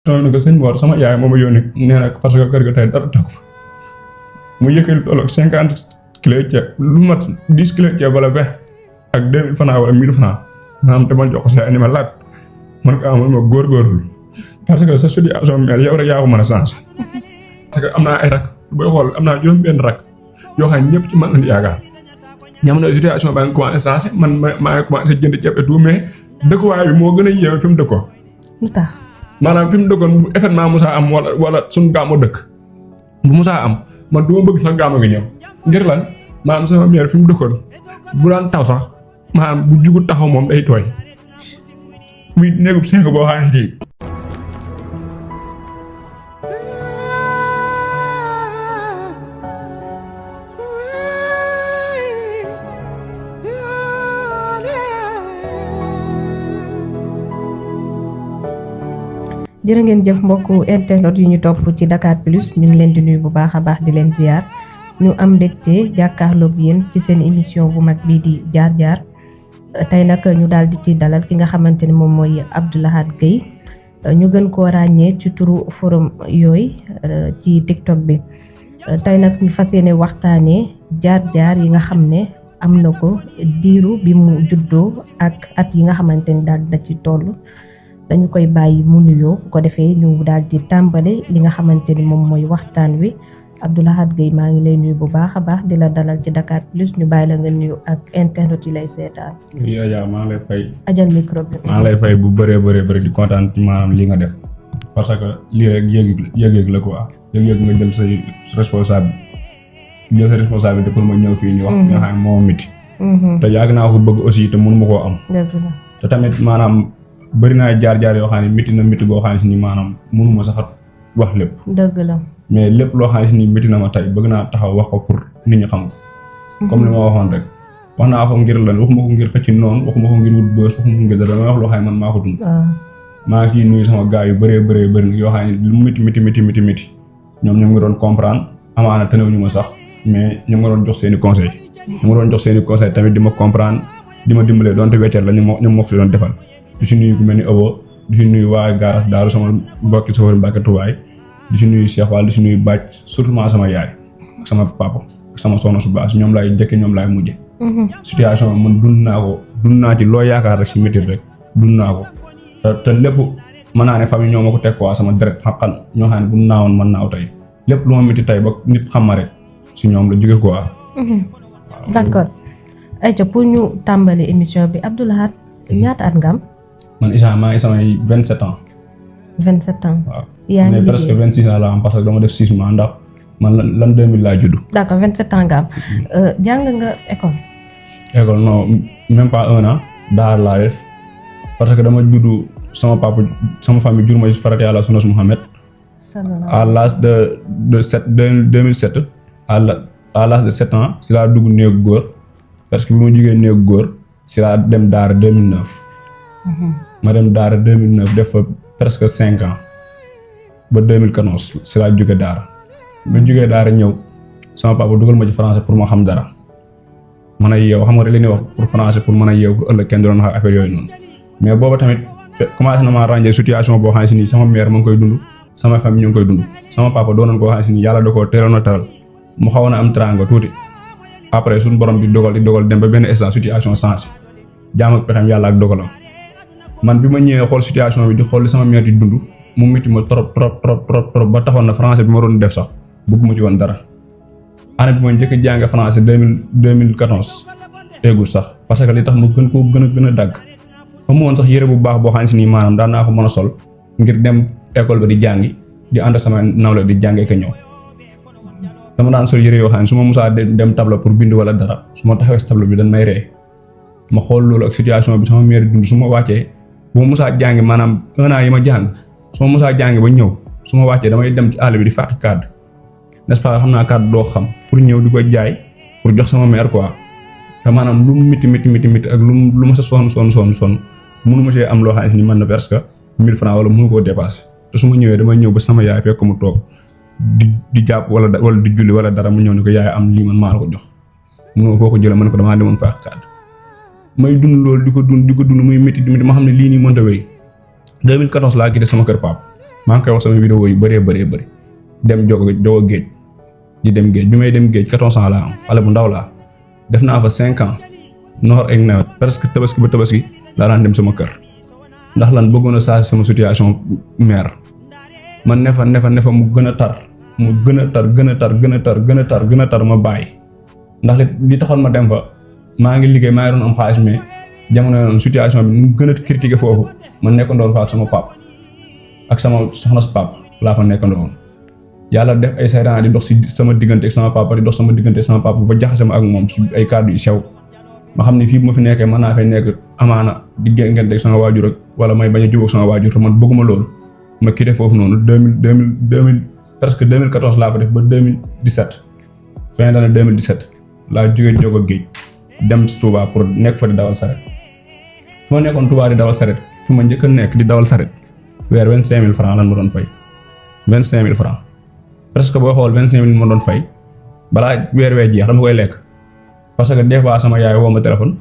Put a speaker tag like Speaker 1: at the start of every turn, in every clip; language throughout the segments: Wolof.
Speaker 1: ne ko sëñ Mor sama yaay moo ma yónni nee na parce que kër ga tey dara takku fa mu yëkkati tolloog 50 kilos ceeb lu mat 10 kilos ceeb wala 20 ak 2000 francs wala 1000 francs maanaam te ma jox ko sa ni ma laaj man ko amul ma góorgóorlu parce que sa situation mère yow rek yaa ko mën a changer parce que am naa ay rak booy xool am naa juróom-benn rak yoo xam ne ñëpp ci man lañ yaakaar ñam na situation ba nga commencé changer man maa ngi commencé jënd ceeb et tout mais dëkkuwaay bi moo gën a yéeme fi mu dëkkoon.
Speaker 2: lu tax
Speaker 1: maanaam fi mu dëkkoon bu événement Moussa am wala suñu gàmmu dëkk bu Moussa am man du ma bëgg sax gàmmu gi ñëw ngir lan maanaam sama mère fi mu dëkkoon bu daan taw sax maanaam bu jugut taxaw moom day tooy muy néegub 5 boo xam ne
Speaker 2: jërë ngeen jëf mbokku internet yu ñu topp ci Dakar Plus ñu ngi leen di nuyu bu baax a baax di leen ziar ñu am mbégte jàkkaarloog yéen ci seen émission bu mag bii di jaar jaar tey nag ñu daal di ci dalal ki nga xamante ni moom mooy Abdou Lahad Gueye ñu gën koo ràññee ci turu forum yooyu ci TikTok bi tey nag ñu fas yéene waxtaanee jaar jaar yi nga xam ne am na ko diiru bi mu juddoo ak at yi nga xamante ni daal da ci toll. dañu koy bàyyi mu nuyoo bu ko defee ñu daal di tàmbale li nga xamante ni moom mooy waxtaan wi Abdou Lahad Gueye maa ngi lay nuyu bu baax a baax di la dalal ci Dakar Plus ñu bàyyi la nga nuyu ak internet yi lay seetaan.
Speaker 1: oui Adja maa ngi lay fay.
Speaker 2: ajal micro bi.
Speaker 1: maa ngi lay fay bu bëree di kontaan ci maanaam li nga def parce que lii rek yëg-yëg la quoi yëg-yëg nga jël sa responsabilité pour ma ñëw fii ñu wax. nga xam ne moo miti. te yàgg naa ko bëgg aussi te mënu ma koo am.
Speaker 2: dëgg la
Speaker 1: te tamit maanaam. bëri naa jaar-jaar yoo xam ne métti goo xam ne ni maanaam mënuma sax wax lépp.
Speaker 2: dëgg la
Speaker 1: mais lépp loo xam ne ni métti na ma tey bëgg naa taxaw wax ko pour nit ñi xam ko. comme li ma waxoon rek wax naa ko ngir lan waxuma ko ngir xëcc noonu waxuma ko ngir wut bës waxuma ko ngir dara damay wax loo xam ne man maa ko dund. maa ngi ciy nuyu sama gars yu bëri yoo xam ne lu métti ñoom ngi doon comprendre amaana tënewuñu ma sax mais ñoom nga doon jox seen i conseil ñoom nga doon jox seen i conseil tamit di ma comprendre di ma dimbalee donte wecceer la ñoom moo ko si doon defal. di si nuyu ku mel ni Abo di si nuyu waa Gaaras Daaru sama mbokki safari Mbàkke Tubaay di si nuyu Cheikh Wall di si nuyu Bàcc surtout sama yaay ak sama papa ak sama soxna su baax ñoom laay njëkke ñoom laay mujje situation man dund naa ci loo yaakaar rek si métit rek dund naa ko te lépp mën naa ne famille ñoo ma ko teg quoi sama deret xaqan ñoo xam ne bu naawoon man naaw tey lépp lu ma métti tey ba nit xam ma rek si ñoom la jóge quoi.
Speaker 2: d'accord ayca pour ñu tàmbali émission bi Abdou Lahad ñaata at nga am.
Speaker 1: man Issa maa ngi samay 27 ans.
Speaker 2: 27 ans.
Speaker 1: waaw
Speaker 2: yaa ngi
Speaker 1: mais presque 26 ans la am parce que dama def 6 mois ndax man lan 2000 laa judd.
Speaker 2: d'accord 27 ans nga am jàng nga école.
Speaker 1: école non même pas 1 an daar laa def parce que dama judd sama famille jur ma ci farata Yàlla sunna Muhammad à l'âge de 2007 à l'âge de 7 ans si laa dugg néegu góor parce que bi ma jugee néegu góor si laa dem daara 2009. ma dem daara 2009 def fa presque 5 ans ba 2014 si laa jóge daara ma jógee daara ñëw sama papa dugal ma ci français pour ma xam dara mën a yeew xam nga rek li ñuy wax pour français pour mën a yeew pour ëllëg kenn doon wax affaire yooyu noonu mais booba tamit commencé na maa ràññee situation boo xam ne si nii sama mère ma ngi koy dund sama famille ñu ngi koy dund sama papa doonoon koo xam ne si nii yàlla da koo teeloon a teral mu xawoon a am teraanga tuuti après suñu borom di dogal dem ba benn instant situation changé jaam ak pexem yàlla ak dogalam man bi ma ñëwee xool situation bi di xool li sama mère di dund mu métti ma trop ba taxoon na français bi ma doon def sax bëgguma ci woon dara année bi ma njëkk a jàng français 2014 eegul sax parce que li tax ma gën a dagg amu woon sax yére bu baax boo xam ne si nii maanaam daan naa ko mën a sol ngir dem école ba di jàngi di ànd sama nawle di jàngee ko ñëw dama daan sol yére yoo xam ne su ma musaa dem tableau pour bind wala dara su ma taxawee si tableau bi dañ may ree ma xool loolu ak situation bi sama mère dund su ma wàccee bu ma musaa jàngi maanaam 1 an yi ma jàng su ma musaa jàngi ba ñëw su ma wàccee damay dem ci àll bi di fàqi kàddu n'est-ce pas xam naa kàddu doo xam pour ñëw di ko jaay pour jox sama mère quoi te maanaam lu mu miti ak lu ma sa sonn mënu ma see am loo xam ne ni mën na presque 1000 francs wala mënu koo dépasser te su ma ñëwee damay ñëw ba sama yaay fekk mu toog di jàpp wala di julli wala dara mu ñëw ni ko yaay am lii man maa la ko jox mënoo foo ko jëlee man ko damaa demoon fàqi kàddu may dund loolu di ko dund muy métti ma xam ne lii nii mënta wéy 2014 laa quitté sama kër pap maa ngi koy wax sama vidéo yu bëree dem jogo géej di dem géej bi may dem géej 14 ans laa am xale bu ndaw laa def naa fa 5 ans noor ak nawet presque tabaski ba tabaski laa daan dem sama kër ndax lan bëggoon a saa sama situation mère man ne fa mu gën a tar ma bàyyi ndax li taxoon ma dem fa maa ngi liggéey maa ngi doon am xaalis mais jamono yoon situation bi nu mu gën a critiqué foofu ma nekkandoon fa ak sama pap ak sama soxna si pap laa fa nekkandoon yàlla def ay saytaan di dox si sama diggante ak sama papa di dox sama diggante ak sama papa ba jaxase ma ak moom si ay kàddu yu sew ma xam ne fii bu ma fi nekkee mën naa fay nekk amaana di géngante ak sama waajur ak wala may bañ a jubóog sama waajur te man bëgguma loolu ma quitté foofu noonu 2000 presque 2014 laa fa def ba 2017 fin d'année 2017 laa jógee jóg ak géej dem Touba pour nekk fa di dawal saret fu ma nekkoon Touba di dawal saret fu ma njëkk a nekk di dawal saret weer 25000 francs lan ma doon fay 25000 francs presque boo xool 25000 ma doon fay balaa weer jeex dama koy lekk parce que des fois sama yaay woo ma téléphone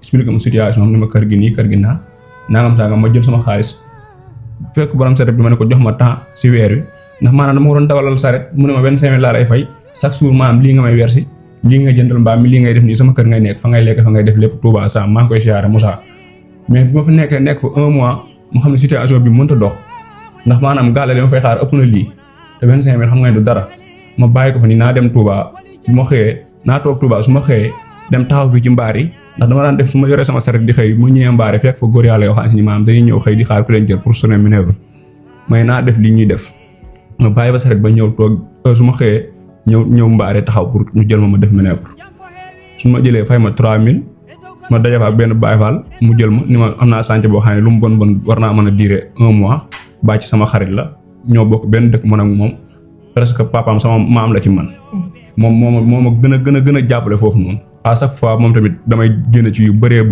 Speaker 1: expliqué ma situation am ni ma kër gi nii kër gi naa nangam sangam ma jël sama xaalis fekk borom saret bi ma ne ko jox ma temps si weer wi ndax maanaam dama ko doon dawalal saret mu ne ma 25000 laa lay fay chaque jour maanaam lii nga may wersi lii nga jëndal mbaam mi lii ngay def nii sama kër ngay nekk fa ngay lekk fa ngay def lépp Touba Sam maa ngi koy siyaare Moussa mais bu ma fa nekk fa 1 mois mu xam ne situation bi mënta dox ndax maanaam gaale li ma fay xaar ëpp na lii te 25000 xam nga ne du dara ma bàyyi ko fa ni naa dem Touba bu ma xëyee naa toog Touba su ma xëyee dem taxaw fii ci mbaar yi ndax dama daan def su ma yoree sama saret di xëy mu ñëwee mbaar yi fekk fa góor yàlla yoo xam ne maanaam dañuy ñëw xëy di xaar ku leen jël pour sonner manœuvre may naa def lii ñuy def ma bàyyi ba saret ba ñëw toog su ma xëyee ñëw mbaare taxaw pour ñu jël ma def manœuvre su ma jëlee fay ma 3000 ma daje fa ak benn Baye Fall mu jël ma ni ma am naa sànc boo xam ne lu mu bon war naa mën a durer 1 mois bàyyi ci sama xarit la ñoo bokk benn dëkk man ak moom presque papaam sama maam la ci man moom ma gën a jàppale foofu noonu à chaque fois moom tamit damay génn ci yu bëree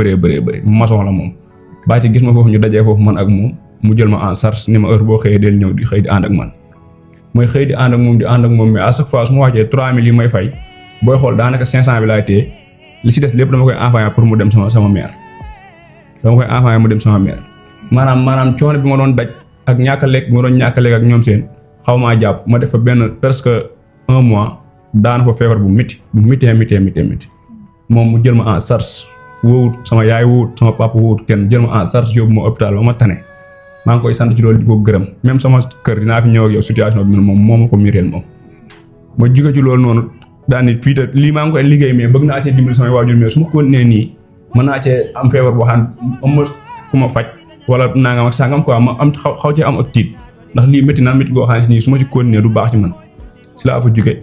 Speaker 1: maçon la moom bàyyi ci gis ma foofu ñu dajee foofu man ak moom mu jël ma en charge ni ma heure boo xëyee del ñëw di xëy di ànd ak man mooy xëy di ànd ak moom mais à chaque fois su ma wàccee 3000 yi may fay booy xool daanaka 500 bi laay téye li ci des lépp dama koy envoyer pour mu dem sama mère maanaam coono bi ma doon daj ak ñàkk a lekk bi ma doon ñàkk a lekk ak ñoom seen xaw maa jàpp ma def fa benn presque 1 mois daana fa feebar bu métti moom mu jël ma en charge wóowut sama yaay wóowut sama papa wóowut kenn jël ma en charge yóbbu ma hôpital ba ma tane maa ngi koy sant ci loolu di ko gërëm même sama kër dinaa fi ñëw ak yow situation bi moom moo ma ko miireel moom ma jóge ci loolu noonu daal ni fii te lii maa ngi koy liggéey mais bëgg naa cee dimbali samay waajur mais su ma continuer nii mën naa cee am feebar boo xam ne am ma ku ma faj wala nangam ak sangam quoi ma am xaw cee am ak tiit ndax lii métti goo xam ne nii su ma ci continuer du baax ci man si laa fa jóge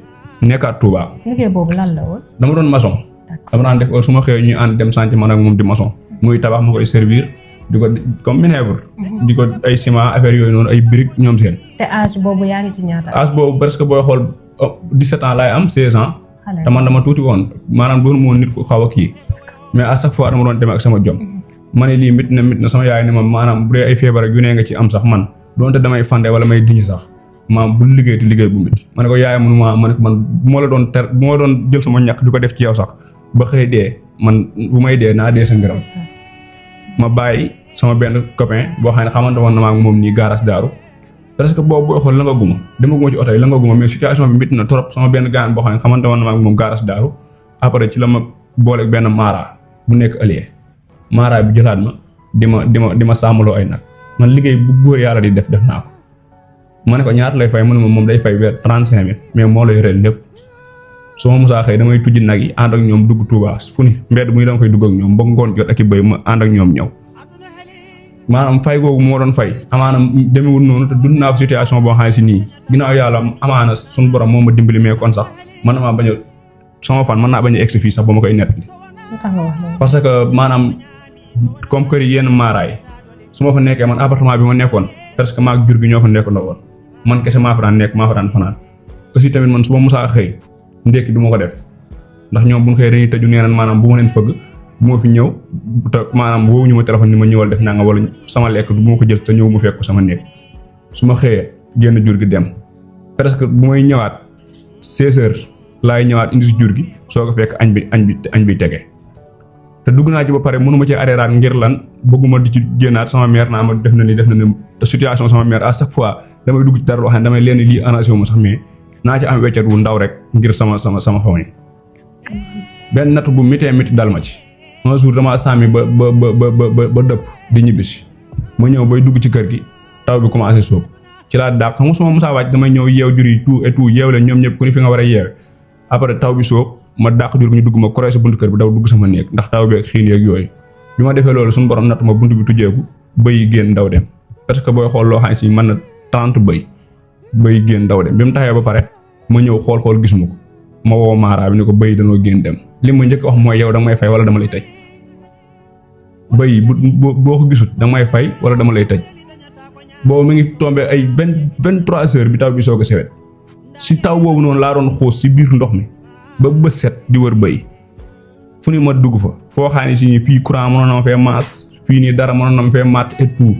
Speaker 1: nekkaat Touba.
Speaker 2: liggéey boobu lan la woon.
Speaker 1: dama doon maçon. dama daan def su ma xëyee ñuy ànd dem chantier man ak moom di maçon muy tabax ma koy servir di ko comme manœuvre di ko ay ciment affaire yooyu noonu ay briques ñoom seen.
Speaker 2: te âge boobu yaa ngi ci ñaata.
Speaker 1: âge boobu presque booy xool 17 ans laay am 16 ans. te man dama tuuti woon maanaam doon moo nit ku xaw a kii mais à chaque fois dama doon demee ak sama jom. ma ne lii métti na sama yaay ne ma maanaam bu dee ay feebar ak yu ne nga ci am sax man doonte damay fande wala may diñi sax maam bu liggéey te liggéey bu métti ma ne ko yaay mënu ma ne ko man bu ma la doon jël sama ñàkk di ko def ci yow sax ba xëy dee man bu may dee naa dee sa ngërëm ma bàyyi sama benn copain boo xam ne xamante woon na ma ak moom nii garage daaru presque boobu booy xool la nga guma demaguma ci oto yi la nga guma mais situation bi métti na trop sama benn gaan boo xam ne xamante woon na ma ak moom garage daaru après ci la ma booleeg benn mara bu nekk allié mara bi jëlaat ma di ma sàmmaloo ay nag man liggéey bu góor yàlla di def naa ko ma ne ko ñaata lay fay mu ne ma moom day fay weer 35000 mais moo lay yoreel lépp su ma musaa xëy damay tujji nag yi ànd ak ñoom dugg Touba fu ni mbedd muy dama fay dugg ak ñoom ba ngoon jot ak i bëy ma ànd ak ñoom ñëw maanaam fay googu moo doon fay amaana demewul noonu te dund naa situation boo xam ne si nii ginnaaw yàlla amaana suñu borom moo ma dimbali mais kon sax man maa bañ a sama fan mën naa bañ a egsi fii sax ba ma koy nettali parce que maanaam comme kër yi yenn maaraay su ma fa nekkee man appartement bi ma nekkoon parce que maag jur gi ñoo fa nekkandoo woon man kese maa fa daan nekk maa fa daan fanaan aussi tamit man su ma musaa xëy ndekki du ma ko def ndax ñoom bu ñu xëy dañuy tëju nee nañ maanaam bu ma leen fëgg bu ma fi ñëw te maanaam woowu ñu ma téléphone ni ma ñëwal def naa nga wala sama lekk bu ma ko jël te ñëw mu fekk ko sama nekk su ma xëyee génn jur gi dem presque bu may ñëwaat 16h laay ñëwaat indi si jur gi soo ko fekk añ bi tege te dugg naa ci ba pare mënuma ci arrêtaat ngir lan bëgguma di ci génnaat sama mère naa ma def na ni te situation sama mère à chaque fois damay dugg ci dara loo xam ne damay leen lii arrangé wu ma sax mais naa ci am weccet wu ndaw rek ngir sama famille. benn natt bu méttee métti dal ma ci un jour damaa sàmmi ba dëpp di ñibbisi ma ñëw bay dugg ci kër gi taw bi commencé sóob ci laa dàq xam nga su ma musaa wàcc damay ñëw yeew jur yi tout et tout yeew leen ñoom ñëpp ku ni fi nga war a yeewe après taw bi sóob ma dàq jur gi ñu dugg ma koree sa buntu kër bi daw dugg sama néeg ndax taw bi ak xiin yeeg yooyu bi ma defee loolu suñu borom natt ma buntu bi tujjeeku bëy yi génn daw dem parce que booy xool loo xam ne si mën na 30 bëy génn daw dem bi mu taxee ba pare ma ñëw xool gisuma ko ma woo Mara bi ni ko bëy danoo génn dem li ma njëkk wax mooy yow danga may fay wala dama lay tëj bëy boo ko gisut danga may fay wala dama lay tëj boobu mi ngi tombé ay 23 heures bi taw bi soog a sewet si taw boobu noonu laa doon xuus si biir ndox mi ba bët set di wër bëy fu ni ma dugg fa foo xam ne si fii courant mënoon na ma fee maas fii nii dara mënoon na ma fee maat et tout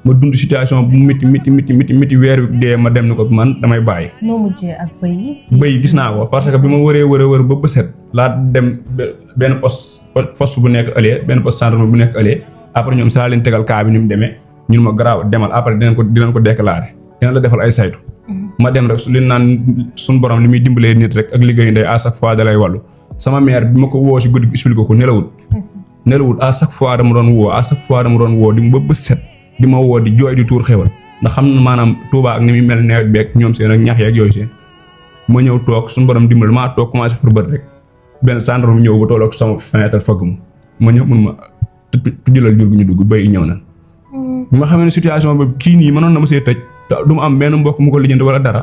Speaker 1: ma dund situation bu métti weer wi dee ma dem ni ko man damay bàyyi.
Speaker 2: noo mujjee ak bëy yi.
Speaker 1: bëy gis naa ko parce que bi ma wër ba bët set laa dem benn poste bu nekk ëllëg benn poste gendarmerie bu nekk ëllëg après ñoom si laa leen tegal cas bi ni mu demee ñun ma garaaw demal après dinañ ko déclaré dina la defal ay saytu. ma dem rek li naan suñu borom li muy dimbalee nit rek ak liggéey ndey à chaque fois da lay wàllu sama mère bi ma ko woo si guddi expliqué ko nelawut à chaque fois dama doon woo di ba bët set di ma woo di jooy di tuur xewal ndax xam na maanaam Touba ak ni muy mel nawet beeg ñoom seen ak ñax yeeg yooyu seen ma ñëw toog suñu borom dimbali maa toog commencé fur bët rek benn gendarme ñëw ba tolloog sama fenêtre fëgg ma ñëw mun ma tujjalal jur gi ñu dugg bëy ñëw na bi ma xamee ne situation boobu kii nii mënoon na ma see tëj du ma am benn mbokk mu ko lijjanti wala dara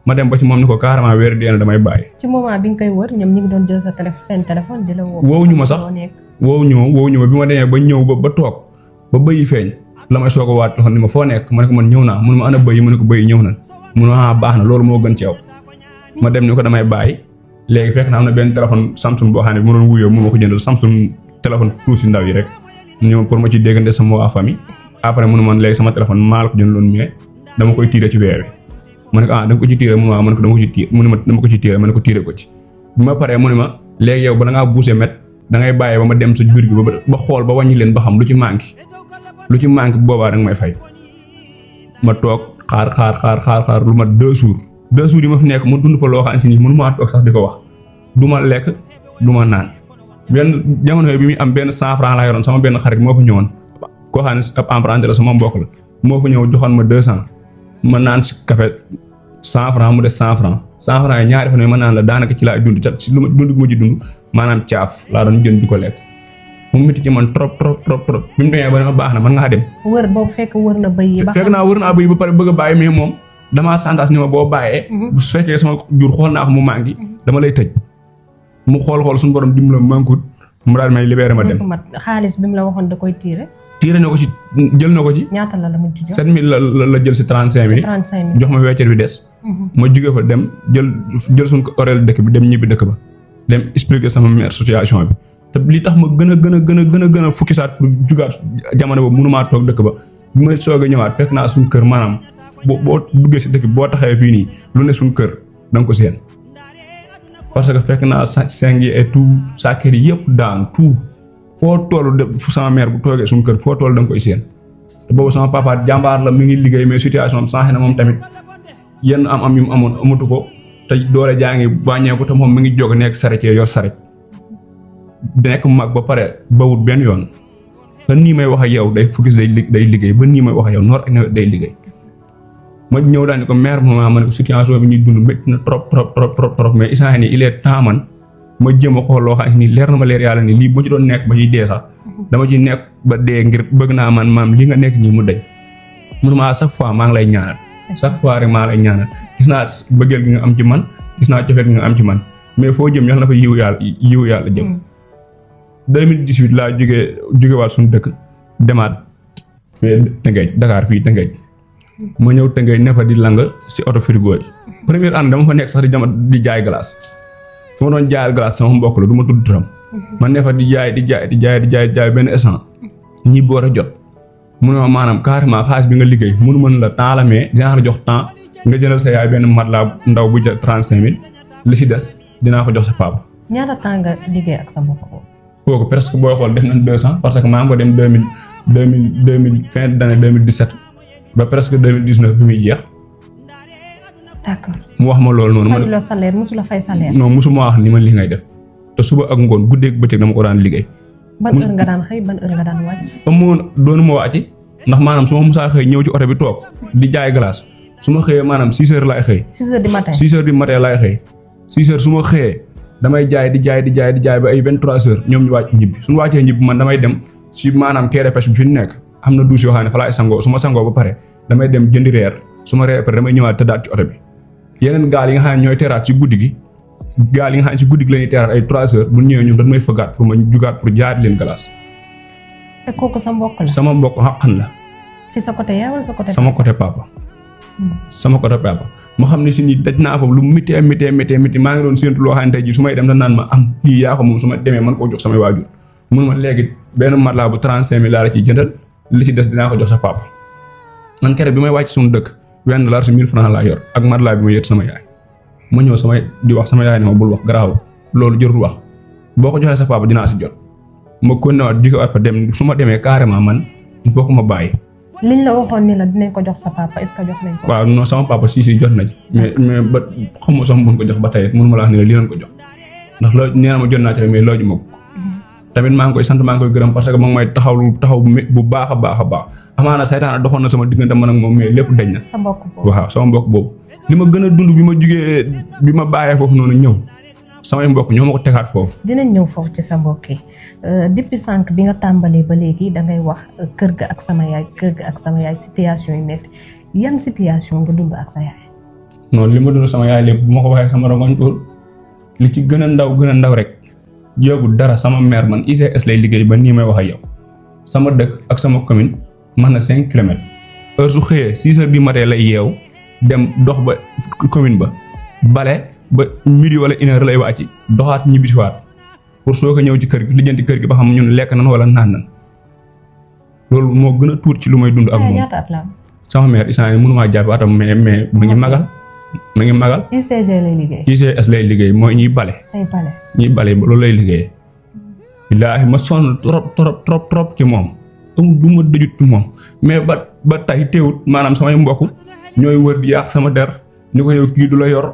Speaker 1: ma dem ba ci moom ni ko carrément weer dee na damay bàyyi.
Speaker 2: ci moment bi nga koy wër ñoom ñu ngi doon jël sa seen téléphone di la woo.
Speaker 1: woowuñu ma sax woowuñu ma bi ma demee ba ñëw ba toog ba bëyi feeñ la may soog a waat loxo ni ma foo nekk ma ne ko man ñëw naa mun ma ana bëyi ma ne ko bëyi ñëw na mun ma baax na loolu moo gën ci yow ma dem ni ko damay bàyyi léegi fekk na am na benn téléphone Samsung boo xam ne mu doon wuyoo mun ma ko jëndal Samsung téléphone tuuti ndaw yi rek ñëw pour ma ci déggante sama waa famille après mun man léegi sama téléphone maa la ko jëndaloon mais dama koy tiire ci weer wi ma ne ko dama ko ci tiire mun ma ne ko dama ko ci tiire mu ne ma dama ko ci tiire ma ne ko tiire ko ci bi ma paree mu ne ma léegi yow bala ngaa buuse met da ngay bàyyi ba ma dem sa jur gi ba xool ba wàññi leen ba xam lu ci manqué boobaa danga may fay ma toog xaar lu ma 2 jours yi ma fi nekk ma dund fa loo xam ne si nii mënu maa toog sax di ko wax du ma lekk du ma naan benn jamono bi muy am benn 100 francs laa yoroon sama benn xarit moo fa ñëwoon koo xam ne ab emprunté la sama mbokk la moo fa ñëw joxoon ma 200 ma naan si café 100 francs mu des 100 francs 100 francs yi ñaari fan yi ma naan la daanaka ci laa dund ci lu ma dund gu ma ci dund maanaam caaf laa doon jënd di ko lekk mu métti ci man trop bi mu demee ba ne ma baax na man ngaa dem.
Speaker 2: wër boobu fekk wër na bëy yi.
Speaker 1: fekk naa wër naa bëy ba pare bëgg a bàyyi mais moom damaa santaas ni ma boo bàyyee. bu fekkee sama jur xool naa ko mu manqué dama lay tëj mu xool suñu borom dimbali ma manquut mu daal may libéré ma dem.
Speaker 2: xaalis bi mu la waxoon da koy tiire.
Speaker 1: tiire na ko ci jël na ko ci.
Speaker 2: ñaata la mujj jox
Speaker 1: 7000 la jël si 35000.
Speaker 2: 35000
Speaker 1: jox ma weccet bi des. ma jugee fa dem jël suñu orel dëkk bi dem ñibbi dëkk ba dem expliquer sama mère situation bi. te li tax ma gën a fukki saat pour jugaat jamono boobu mënumaa toog dëkk ba bi may soog a ñëwaat fekk naa suñu kër maanaam boo duggee si dëkk bi boo taxawee fii nii lu ne suñu kër da nga ko seen parce que fekk naa seng yi et tout sàkket yi yëpp daan tout foo toll de sama mère bu toogee suñu kër foo toll da nga koy seen te boobu sama papa jàmbaar la mi ngi liggéey mais situation changé na moom tamit yenn am yu mu amoon amatu ko te doole jaa ngi wàññeeku te moom mi ngi jóg nekk saretee yor saret nekk mag ba pare bawut benn yoon te nii may wax ak yow day focus day liggéey ba nii may wax ak yow noor ak nawet day liggéey ma ñëw daal ni ko mère ma ne ko situation bi ñuy dund métti na trop mais instant nii il est temps man ma jéem a xool loo xam ni leer na ma leer yàlla ni lii bu ci doon nekk ba ciy dee sax dama ci nekk ba dee ngir bëgg naa man maam li nga nekk nii mu dañ mënuma chaque fois maa ngi lay ñaanal chaque fois rek maa lay ñaanal gis naa bëggeel gi nga am ci man gis naa cofeel gi nga am ci man mais foo jëm yàlla na fa yiw yàlla jëm 2018 laa jógewaat suñu dëkk demaat fii Tëngéej Dakar fii Tëngéej ma ñëw Tëngéej ne fa di lang si auto frigo yi première année dama fa nekk sax di jaay glace fu ma doon jaayal glace sama mbokk la du ma tudd turam ma ne fa di jaay benn essence ñi boor a jot mu ne ma maanaam carrément xaalis bi nga liggéey mënu mën la temps la mais dinaa la jox temps nga jëlal sa yaay benn matelas ndaw bu jar 35000 li si des dinaa ko jox sa papa.
Speaker 2: ñaata temps nga liggéey ak sa mbokk boobu.
Speaker 1: kooku presque booy xool def nañ 200 parce que maa ngi ko dem 2000 fin d'année 2017 ba presque 2019 bi muy jeex.
Speaker 2: d'accord
Speaker 1: mu wax ma loolu noonu.
Speaker 2: fay la salaire musu la fay salaire.
Speaker 1: non musuma wax ni ma li ngay def te suba ak ngoon guddeeg bëccëg dama ko daan liggéey.
Speaker 2: ban heure nga daan xëy ban heure nga daan wàcc.
Speaker 1: ba mu doonu ma wàcc ndax maanaam su ma musaa xëy ñëw ci oto bi toog di jaay glace su ma xëyee maanaam 6 heures laay xëy.
Speaker 2: 6 heures du matin
Speaker 1: 6 heures du matin laay xëy 6 heures su ma xëyee damay jaay di jaay ba ay 23 heures ñoom ñu wàcc ñibbi suñu wàccee ñibbi man damay dem si maanaam keere pêche bi fi nekk am na douche yoo xam ne fa laay sangoo su ma sangoo ba pare damay dem jëndi reer su ma reer pare damay ñëwaat tëddaat ci oto bi yeneen gaal yi nga xam ne ñooy teeraat ci guddi gi gaal yi nga xam ne ci guddi gi la ñuy teeraat ay 3 heures bu ñëwee ñoom dañ may fëggaat pour ma jugaat pour jaari leen glace.
Speaker 2: te kooku sa mbokk la.
Speaker 1: sama mbokk xaqan la.
Speaker 2: si sa côté yaay wala sa côté.
Speaker 1: sama côté papa. sama côté papa ma xam ne si nii daj naa foofu lu méttee maa ngi doon séntu loo xam ne tey jii su may dem da naan ma am lii yaa ko moom su ma demee man koo jox samay waajur mun ma léegi benn matelas bu 35 000 laa la ciy jëndal li ci des dinaa ko jox sa papa man kere bi may wàcc suñu dëkk $20 si 1000 francs laa yor ak matelas bi ma yët sama yaay ma ñëw di wax sama yaay ne ma bul wax garaaw loolu jërul wax boo ko joxee sa papa dinaa si jot ma continué waat jóge waat fa dem su ma demee carrément man il faut que ma bàyyi.
Speaker 2: liñ la waxoon ni la dinañ ko jox sa papa est-ce que jox nañ ko.
Speaker 1: waaw non sama papa si jot na ci mais ba xamoo sax mun ko jox ba tey mënuma la wax ne la lii lañ ko jox ndax loo nee na ma jot naa ci rek mais looju ma ko tamit maa ngi koy sant maa ngi koy gërëm parce que moom may taxaw bu baax a baax amaana saytaan doxoon na sama diggante man ak moom mais lépp dañ na.
Speaker 2: sa mbokk boobu
Speaker 1: waaw sama mbokk boobu li ma gën a dund bi ma bàyyee foofu noonu ñëw samay mbokk ñoo ma ko tegaat foofu.
Speaker 2: dinañ ñëw foofu ci sa mbokk yi depuis sànq bi nga tàmbalee ba léegi da ngay wax kër ga ak sama yaay situation yu métti yan situation nga dund ak sa yaay.
Speaker 1: non li ma dund sama yaay lépp bu ma ko waxee sama rongoñ tóor li ci gën a ndaw rek jéegul dara sama mère man ICS lay liggéey ba nii may wax ak yow sama dëkk ak sama commune man na 5 kilomètres heure su xëyee 6 heures du matin lay yeew dem dox ba commune ba bale ba midi wala 1 heure lay wàcc doxaat ñibbisiwaat pour soo ko ñëw ci kër gi lijjanti kër gi ba xam ñun lekk nan wala naan nan loolu moo gën a tuut ci lu may dund ak moom.
Speaker 2: ñaata at la
Speaker 1: sama mère isaan mënumaa jàpp atam mais mu ngi magal.
Speaker 2: UCG lay liggéey.
Speaker 1: UCS lay liggéey mooy ñuy bale. ñuy bale loolu lay liggéeyee. billaahi ma sonn trop ci moom amul du ma dëjut ci moom mais ba tey teewut maanaam samay mbokk ñooy wër di yàq sama der ni ko yow kii du la yor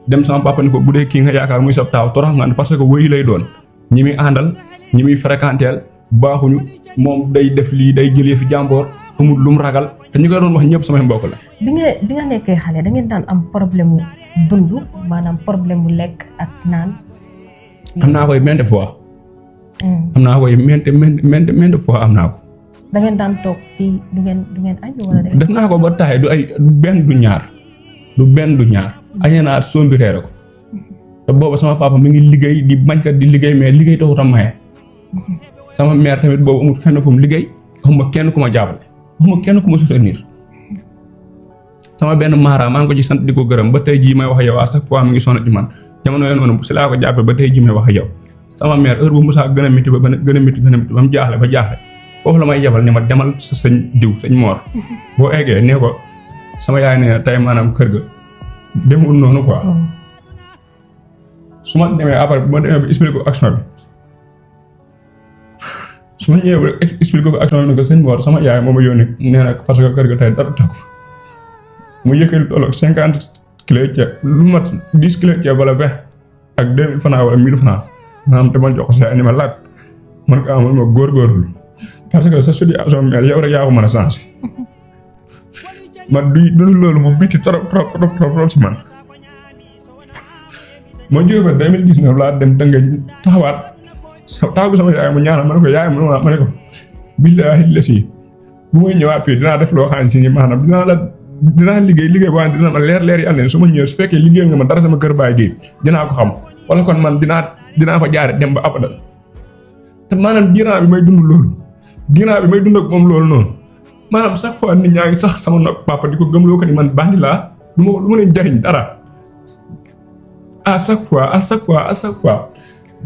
Speaker 1: dem sama papa ni ko bu dee kii nga yaakaar muy sab taaw torox nga parce que wëyi lay doon ñi muy àndal ñi muy fréquenteel baaxuñu moom day def lii day jëlee fi jàmboor amul lu mu ragal te ñu koy doon wax ñëpp samay mbokk la.
Speaker 2: bi nga nekkee xale da ngeen daan am problème mu dund maanaam problème mu lekk ak naan.
Speaker 1: am naa koy maintes fois. am naa koy maintes fois am naa ko.
Speaker 2: da ngeen daan toog fii du ngeen añ wala da ngeen.
Speaker 1: def naa ko ba taay du benn du ñaar. añee naa sombi reere ko te boobu sama papa mi ngi liggéey di bañkat di liggéey mais liggéey taxut a maye. sama mère tamit boobu amul fenn fu mu liggéey amuma kenn ku ma jàppale amuma kenn ku ma soutenir sama benn maara maa ngi ko ci sant di ko gërëm ba tey jii may wax yow à chaque fois mi ngi sonn ci man jamono yooyu noonu si laa ko jàppee ba tey jii may wax yow sama mère heure bu musaa gën a métti ba mu jaaxle foofu la may yebal ne ma demal sa sëñ diw sëñ Mor boo eggee nee ko sama yaay ne tey maanaam kër ga demul noonu quoi su ma demee après bu ma demee ba expliqué ko action bi su ma ñëwee ba expliqué ko action bi ne ko sëñ Mor sama yaay moo ma yónni nee na parce que kër ga tey dara tàkk fa mu yëkkati tolloog 50 kilos ceeb lu mat 10 kilos ceeb wala 20 ak 2000 francs wala 1000 francs maanaam te ma jox ko si ni ma laaj man ko amul ma góorgóorlu parce que sa situation mel yow rek yaa ko mën a changé man du loolu moom métti trop si man ma jógee ba 2019 laa dem danga taxawaat taxawu sama yaay mu ñaanal ma ne ko yaay ma ne ko billaahi la si bu may ñëwaat fii dinaa def loo xam ne si ni maanaam dinaa liggéey boo xam ne dina ma leer yàlla ne su ma ñëwee su fekkee liggéeyal nga ma dara sama kër baay gi dinaa ko xam wala kon man dinaa fa jaare dem ba abadan te maanaam diiraa bi may dund ak moom loolu noonu maanaam chaque fois nit ñaa ngi sax sama nopp papa di ko gëmloo ko ni man bandi laa du ma leen jariñ dara à chaque fois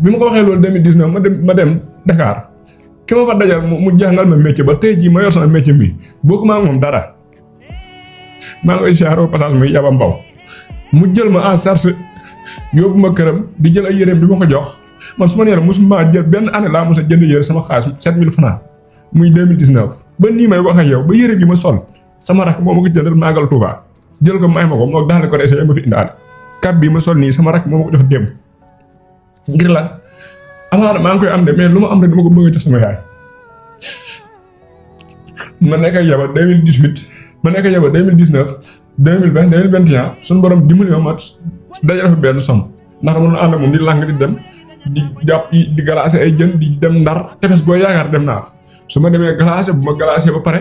Speaker 1: bi ma ko waxee loolu 2019 ma dem Dakar ki ma fa dajal mu jàngal ma métier ba tey jii ma yor sama métier mi bokkuma ak moom dara maa ngi koy siyaaroo passage muy yaba mbaw mu jël ma en charge yóbbu ma këram di jël ay yéreem bi ma ko jox man su ma nee la mosuma jël benn année laa mos a jënd yére sama xaalis 7000 francs muy 2019 ba nii may wax ak yow ba yére bi ma sol sama rakk moo ma ko jëndal Magal Touba jël ko may ma ko moo daal ko reese ma fi indaale kap bi ma sol nii sama rakk moo ma ko jox démb ngir lan amaana maa ngi koy am de mais lu ma am rek dama ko bëgg a jox sama yaay ma nekk ak yow 2018 ma nekk ak yow 2019 2020 2021 suñu borom dimbali ma dajale fa benn somme ndax dama doon ànd ak moom di lang di dem di jàpp di glacé ay jën di dem Ndar tefes boo yaakaar dem naa fa su ma demee glacé bu ma glacé ba pare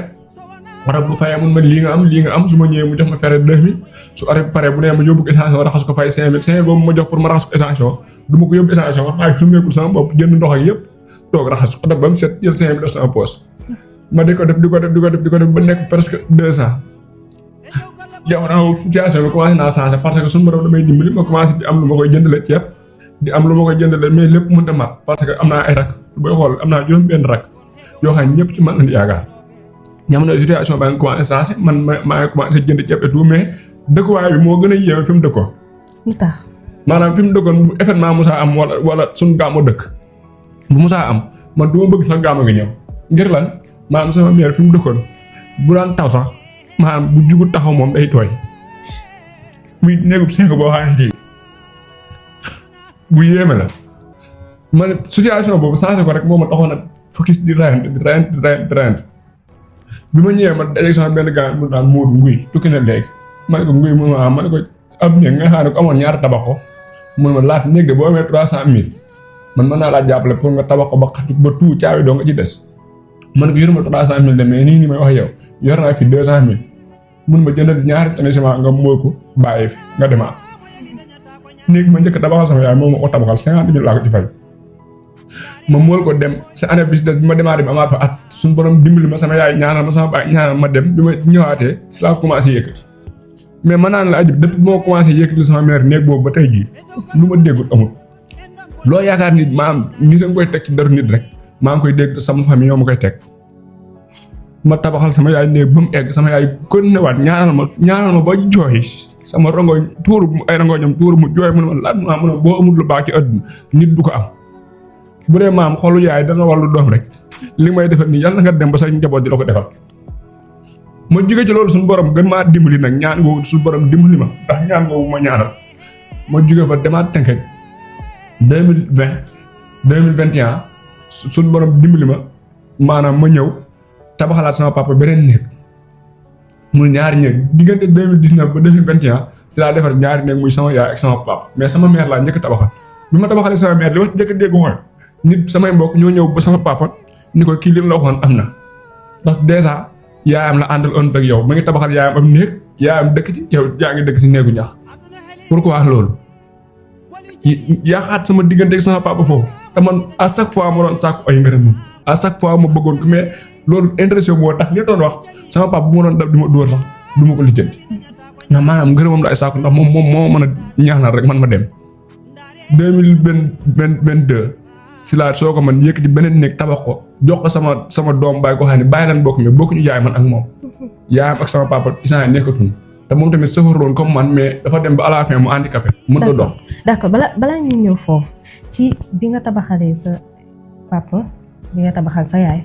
Speaker 1: wala bu fayee mun ma lii nga am su ma ñëwee mu jox ma fere 2000 su arrêt ba pare bu nee ma yóbbu ko essentiel raxas ko fay 5000 5000 boobu ma jox pour ma raxas ko essentiel du ma ko yóbbu essentiel wax naa su meekul sama bopp jënd ndox ak yëpp toog raxas ko def ba mu set jël 5000 def sama poche ma di ko def ba nekk presque 2 ans yow naa situation bi commencé naa changé parce que suñu borom damay dimbali ma commencé di am lu ma koy jëndale ceeb di am lu ma koy jëndale mais lépp mënut a mat parce que am naa ay rak booy xool am naa juróom-benn rak yoo xam ne ñëpp ci man lañu yaakaar jamono situation ba nga commencé changé man maa ngi commencé jënd ceeb et tout mais dëkkuwaay bi moo gën a yéeme fi mu dëkkoon.
Speaker 2: lu tax
Speaker 1: maanaam fi mu dëkkoon bu événement musaa am wala suñu gàmmu dëkk bu musaa am man du ma bëgg sax gàmmu gi ñëw ngir lan maanaam sama mère fi mu dëkkoon bu daan taw sax maanaam bu jugu taxaw moom day tooy muy néegub seeko boo xam ne bu yéeme la ma ne situation boobu changé ko rek moo ma taxoon a focus di rayante bi ma ñëwee ma dajeeg sama benn gars mu daan Moodu Nguy tukki na léegi ma ne ko Nguy mu ma ne ko ab néeg nga xam ne ko amoon ñaata tabax ko mun ma laat néeg de boo amee 300000 man mën naa laa jàppale pour nga tabax ko ba xatu ba tout caabi doo nga ci des ma ne ko yoruma 300000 de mais nii may wax yow yor naa fi 200000 mun ma jëndal ñaari tonnes ciment nga mooy ko bàyyi fi nga demaat néeg ma njëkk tabaxal sama yaay moom ma ko tabaxal 50000 laa ko ci fay ma mool ko dem sa année bis bi ma demaatee ba amaat fa at suñu borom dimbali ma sama yaay ñaanal ma sama baay ñaanal ma dem bi ma ñëwaatee si laa commencé yëkkati mais ma naan la ajib depuis bi ma commencé yëkkati sama mère néeg boobu ba tey jii lu ma déggut amul loo yaakaar nit maam nit a nga koy teg ci daru nit rek maa ngi koy dégg te sama famille ñoo ma koy teg ma tabaxal sama yaay néeg ba mu egg sama yaay kon newaat ñaanal ma ba jooy sama rongoñ tuuru ay rongoñam tuuru mu jooy mu ne ma laat maa mu ne boo amul lu baax ci àdduna nit du ko am bu dee maam xolu yaay dana wàllu doom rek li may defal nii yàlla na nga dem ba sa njaboot di la ko defal ma jóge ci loolu suñu borom gën maa dimbali nag ñaan googu suñu borom dimbali ma ndax ñaan googu ma ñaanal ma jóge fa demaat Tëngéej 2020 2021 suñu borom dimbali ma maanaam ma ñëw tabaxalaat sama papa beneen néeg muy ñaari néeg diggante 2019 ba 2021 si laa defar ñaari néeg muy sama yaay ak sama papa mais sama mère laa njëkk a tabaxal bi ma tabaxalee sama mère li ma njëkk a dégg mooy nit samay mbokk ñoo ñëw ba sama papa ni ko kii li la waxoon am na ndax dèjà yaayam la àndal ënd ak yow ma ngi tabaxal yaayam am néeg yaayam dëkk ci yow yaa ngi dëkk si néegu ñax pourquoi loolu yaaxaat sama diggante ak sama papa foofu te man à chaque fois ma doon sàkku ay ngërëm à chaque fois ma bëggoon ko mais loolu intéressé moo tax li doon wax sama papa bu ma doon dab di ma dóor sax du ma ko lijjanti ndax maanaam ngërëmam la ay sàkku ndax moom moo mën a ñaanal rek man ma dem 2022 si laa soo ko man yëkkati beneen néeg tabax ko jox ko sama doom bàyyi ko xam ne bàyyi lan bokk mais bokkuñu yaay man ak moom yaayam ak sama papa isaan nekkatuñu te moom tamit sëfaroon comme man mais dafa dem ba à la fin mu handicapé mën a dox.
Speaker 2: d'accord balaa ñu ñëw foofu ci bi nga tabaxalee sa papa bi nga tabaxal sa yaay.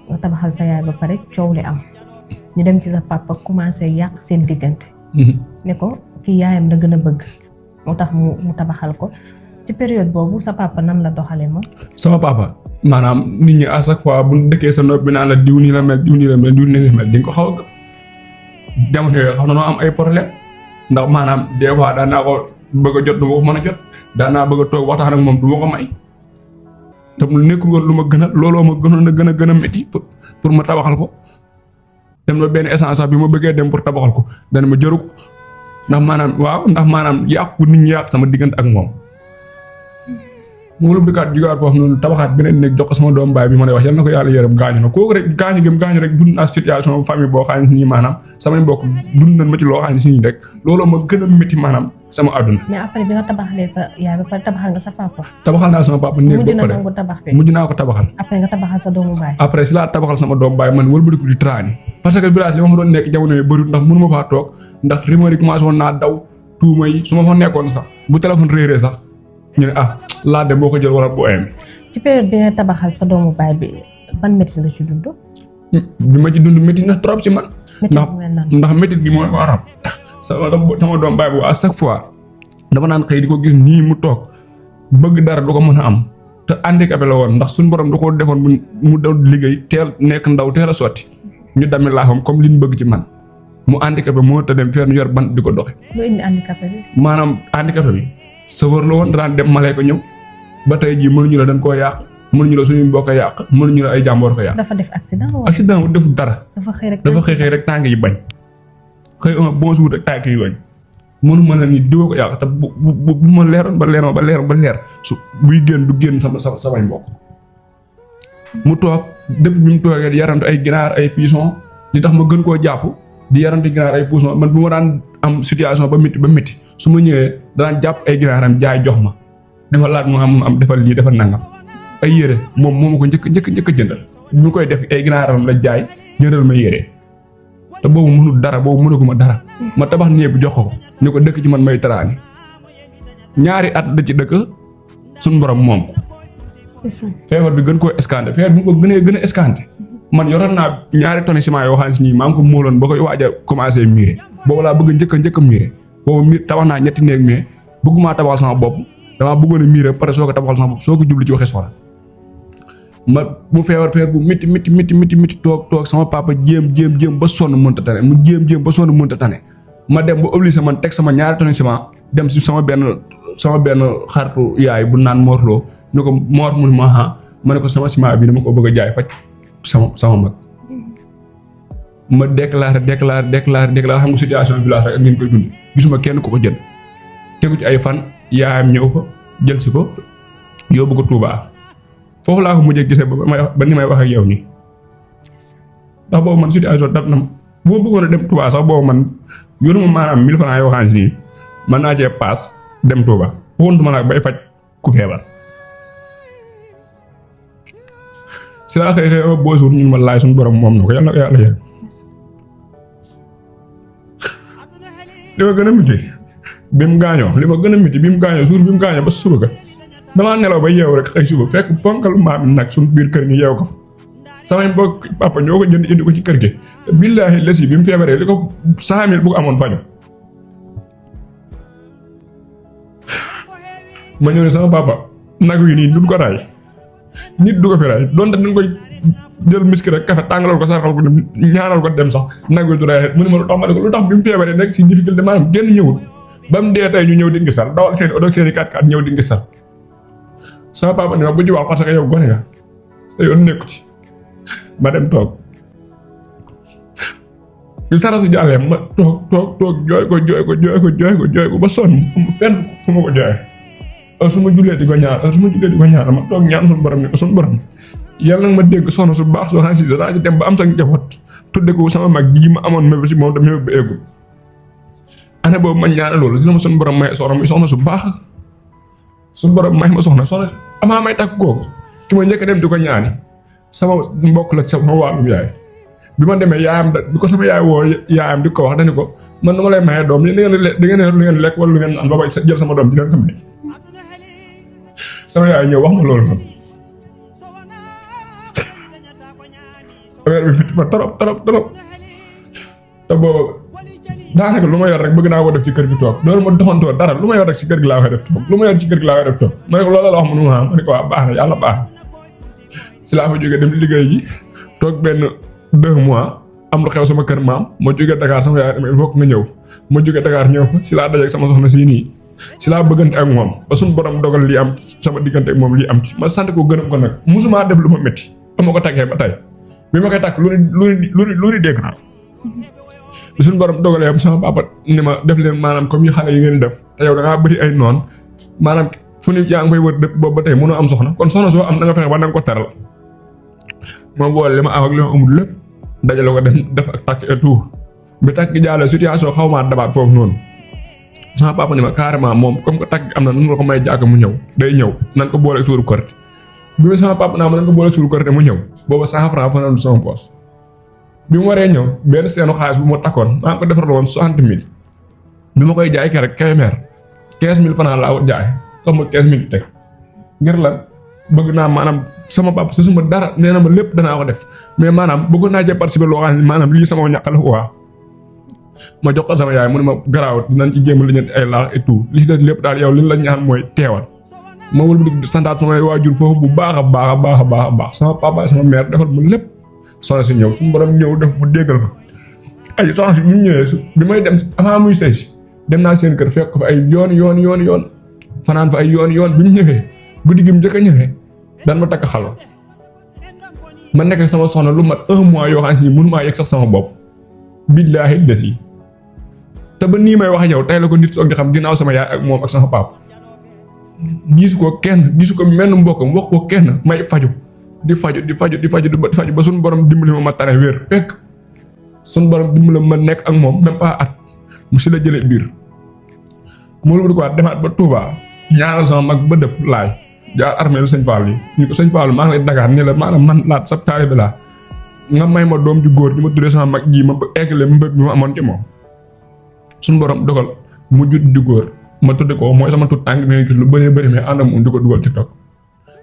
Speaker 2: nga tabaxal sa yaay ba pare coow li am ñu dem ci sa papa commencé yàq seen diggante. ne ko kii yaayam la gën a bëgg moo tax mu tabaxal ko. ci période boobu sa papa nan la doxalee moom. sama papa maanaam nit ñi à chaque fois bu dëkkee sa nopp bi naan la diw nii la mel diw nii la mel di nga ko xaw a jamono yooyu xam na noo am ay problème ndax maanaam des fois daan naa ko bëgg a jot du ma ko mën a jot daan naa bëgg a toog waxtaan ak moom du ma ko may te mu nekkul woon lu ma gën a looloo ma gënoon a gën a métti pour ma tabaxal ko dem na benn essence sax bi ma bëggee dem pour tabaxal ko dana ma jëru ko ndax maanaam yàqu nit ñi yàq sama diggante ak moom. moom la bëggaat jugaat foofu noonu tabaxaat beneen néeg jox ko sama doom baay bi ma lay wax yal na ko yàlla yërëm gaañu na kooku rek gaañu rek dund naa situation famille boo xam ne si nii maanaam samay mbokk dund nañ ma ci loo xam ne si nii rek looloo ma gën a métti maanaam sama àdduna. mais après bi nga tabaxalee sa yaay ba pare tabaxal nga sa papa. tabaxal naa sama papa néeg ba pare mujj naa ko tabaxal. après nga tabaxal sa doomu baay. après si laa tabaxal sama doomu baay man wëlbatiku di traani parce que village li ma fa doon nekk jamono yi bëriwul ndax mënu ma faa toog ndax rumeur yi commencé woon naa daw tuuma yi su ma fa nekkoon sax bu téléphone réeree sax
Speaker 1: ñu ne laa dem boo ko jël wala boo ayam.
Speaker 2: ci période bi nga tabaxal sa doomu baay bi ban métti nga ci dund.
Speaker 1: bi ma ci dund métti na trop ci man. ndax métti gi mooy maanaam sama doom baay bu à chaque fois dama naan xëy di ko gis nii mu toog bëgg dara du ko mën a am te handicapé la woon ndax suñu borom da koo defoon mu daw liggéey teel nekk ndaw teel a sotti ñu damit laaxam comme li ñu bëgg ci man mu handicapé moo ta dem fenn yor ban di ko doxe.
Speaker 2: lu indi handicapé bi.
Speaker 1: maanaam handicapé bi sëfër la woon daan dem malee ko ñëw ba tey jii mënuñu la dañ koo yàq mënuñu la suñu mbokk yàq mënuñu la ay jàmboor ko yàq.
Speaker 2: dafa def accident wala.
Speaker 1: accident bu def dara.
Speaker 2: dafa xëy
Speaker 1: rek tànk yi bañ. xëy un bon jour rek tànk yi bañ mënu ma la ni diwa ko yàq te bu ma leeroon ba leer su buy génn du génn samay mbokk. mu toog depuis bi mu toogee di yarantu ay ginaar ay poisson li tax ma gën koo jàpp di yarantu ginaar ay poisson man bu ma daan am situation ba métti su ma ñëwee daan jàpp ay ginaaram jaay jox ma dafa laaj mu am defal lii defal nangam. ay yére moom moo ma ko njëkk a jëndal bi mu koy def ay ginaaram la jaay jëndal ma yére te boobu mënul dara boobu mënaguma dara ma tabax néeg bi jox ko ni ko dëkk ci man may taraani ñaari at da ci dëkk suñu borom moom ko. feebar bi gën koo escanté feebar bi mu ko gën a escanté man yoroon naa ñaari tonnes ciment yoo xam ne nii maa ngi ko móoloon ba koy waaj a commencé miire boobu laa bëgg njëkk a miire boobu tabax naa ñetti néeg mais bëggumaa tabaxal sama bopp damaa bëggoon a miire pare soo ko tabaxal sama bopp soo ko jublu ci waxee soxla ma mu feebar bu métti toog sama papa jéem ba sonn mënta tane mu jéem ba sonn mënta tane ma dem ba obligé man teg sama ñaari tonnes ciment dem si sama benn xaritu yaay bu naan moorloo ni ko moor mu ma ne ko sama ciment bi dama ko bëgg a jaay faj sama mag ma déclaré xam nga situation village rek ak ngeen koy dund gisuma kenn ku ko jënd tegu ci ay fan yaayam ñëw fa jël si ko yóbbu ko Touba foofu laa ko mujjee gisee ba ni may wax ak yow nii ndax boobu man situation dab na bu ma bëggoon a dem Touba sax boobu man yoruma maanaam 1000 francs yoo xam ne nii mën naa cee paas dem Touba wontuma nag bay faj ku feebar si laa xëy boo suur ñun ma laaj suñu borom moom na ko yàlla na ko yàlla yëg li ma gën a miti bi mu gaañoo suur bi mu gaañoo ba suba ga damaa nelaw ba yeewu rek xëy suba fekk ponkalu maam nag suñu biir kër gi yeew ko fa samay mbokk papa ñoo ko jënd indi ko ci kër gi billaahi lesi bi mu feebaree li ko 100 000 bu ko amoon faju ma ñëw ne sama papa nag wi nii du ko raay nit du ko fi raay donte dañ koy jël miski rek kafe tàngalal ko sarxal ko dem ñaanal ko dem sax nag wi du raay mu ne ma lu tax ma ne ko lu tax bi mu feebaree nekk si difficulté maanaam génn ñëwul ba mu dee tey ñu ñëw di ngisal dawal seen oto seen i 4x4 ñëw di ngisal sama papa ne ma bu ci wax parce que yow gone nga te yoon nekku ci ma dem toog bi sara si jàllee ma toog jooy ko ba sonn fenn fu ma ko jooyee su ma jullee di ko ñaan ma toog ñaan suñu borom ne ko suñu borom yàlla nag ma dégg soxna su baax soo xam si danaa ci dem ba am sa njaboot tudde ko sama mag ji ma amoon mébé si moom te mébé ba eggul année boobu ma ñaanal loolu si la ma suñu borom may soxna muy soxna su baax suñu borom may ma soxna amaa may takk kooku ki ma njëkk a dem di ko ñaani sama mbokk la sama wàllum yaay bi ma demee yaayam bi ko sama yaay woo yaayam di ko wax dañu ko man dama lay maye doom da ngeen lekk wala lu ngeen naan ba bay jël sama doom di leen ko may sama yaay ñëw wax ma loolu man affaire bi fit ma trop te boobu daanaka lu ma yor rek bëgg naa ko def ci kër gi toog loolu ma doxantoo dara lu ma yor rek ci kër gi laa koy def toog ma ne ko loolu la wax ma ne ko waa baax na yàlla baax na si laa fa jógee dem liggéey ji toog benn 2 mois am lu xew sama kër maam ma jógee Dakar sama yaay il faut que nga ñëw ma jógee Dakar ñëw fa si laa dajeeg sama soxna si nii si laa bëggante ak moom ba suñu borom dogal lii am sama diggante ak moom lii am ci ma sant ko gërëm ko nag musuma def lu ma métti ba ma ko takkee ba tey bi ma koy takk lu ni dégg naa suñu borom dogalee am sama papa ni ma def leen maanaam comme yi xale yi ngeen def te yow da ngaa bëri ay noon maanaam fu ni yaa ngi fay wër dëpp boobu ba tey mënoo am soxna kon soxna soo am da nga fexe ba na nga ko teral ma boole li ma am ak li ma amul lépp dajale ko def ak takk et tout bi takk jaale situation xaw maa dabaat foofu noonu sama papa ni ma carrément moom comme que takk am na nu la ko may jàkk mu ñëw day ñëw nan ko boole suuru korite bi sama papa naa ma nan ko boole suuru korite mu ñëw booba 100 francs fa na sama poos bi mu waree ñëw benn seenu xaalis bu ma takkoon maa ngi ko defaral woon 60 000 bi ma koy jaay keroog Kébémer 15 000 francs laa ko jaay xaw ma 15 minutes teg ngir lan bëgg naa maanaam sama papa sa suma dara nee na ma lépp danaa ko def mais maanaam bëggoon naa cee participer loo xam ne maanaam lii sama ñàkk la quoi ma jox ko sama yaay mu ne ma garaawut dinañ ci jéem a liggéey ay laax et tout li ci des lépp daal yow li la ñaan mooy teewal ma wël di santaat sama waajur foofu bu baax a baax a baax a baax a baax sama papa sama mère defal ma lépp soxna si ñëw suñu borom ñëw def mu déggal ma ay soxna si bu ñu ñëwee bi may dem avant muy sëy si dem naa seen kër fekk ko fa ay yoon fanaan fa ay yoon bi ñu ñëwee guddi gi mu njëkk a ñëwee daan ma takk xalo ma nekk sama soxna lu mat 1 mois yoo xam ne mënumaa yegg sax sama bopp billaahi des yi te ba nii may wax yow tey la ko nit soog di xam ginnaaw sama yaay ak moom ak sama papa gisu ko menn mbokkam wax ko kenn may faju di faju ba suñu borom dimbali ma tane wér fekk suñu borom dimbali ma nekk ak moom même pas at mu si la jëlee biir moo di ko demaat ba Touba ñaanal sama mag ba dëpp laay jaar armée lu sëñ Fall yi ñu ko sëñ Fall maa ngi lay Dakar ni la maanaam man laat sab taalibe laa nga may ma doom ju góor di ma tuddee sama mag ji ma eggale mbëgg bi ma amoon ci moom suñu borom dogal mu judd di góor ma tudde ko mooy sama tut tànk bi gis lu bëree bëri mais ànd ak moom di ko dugal TikTok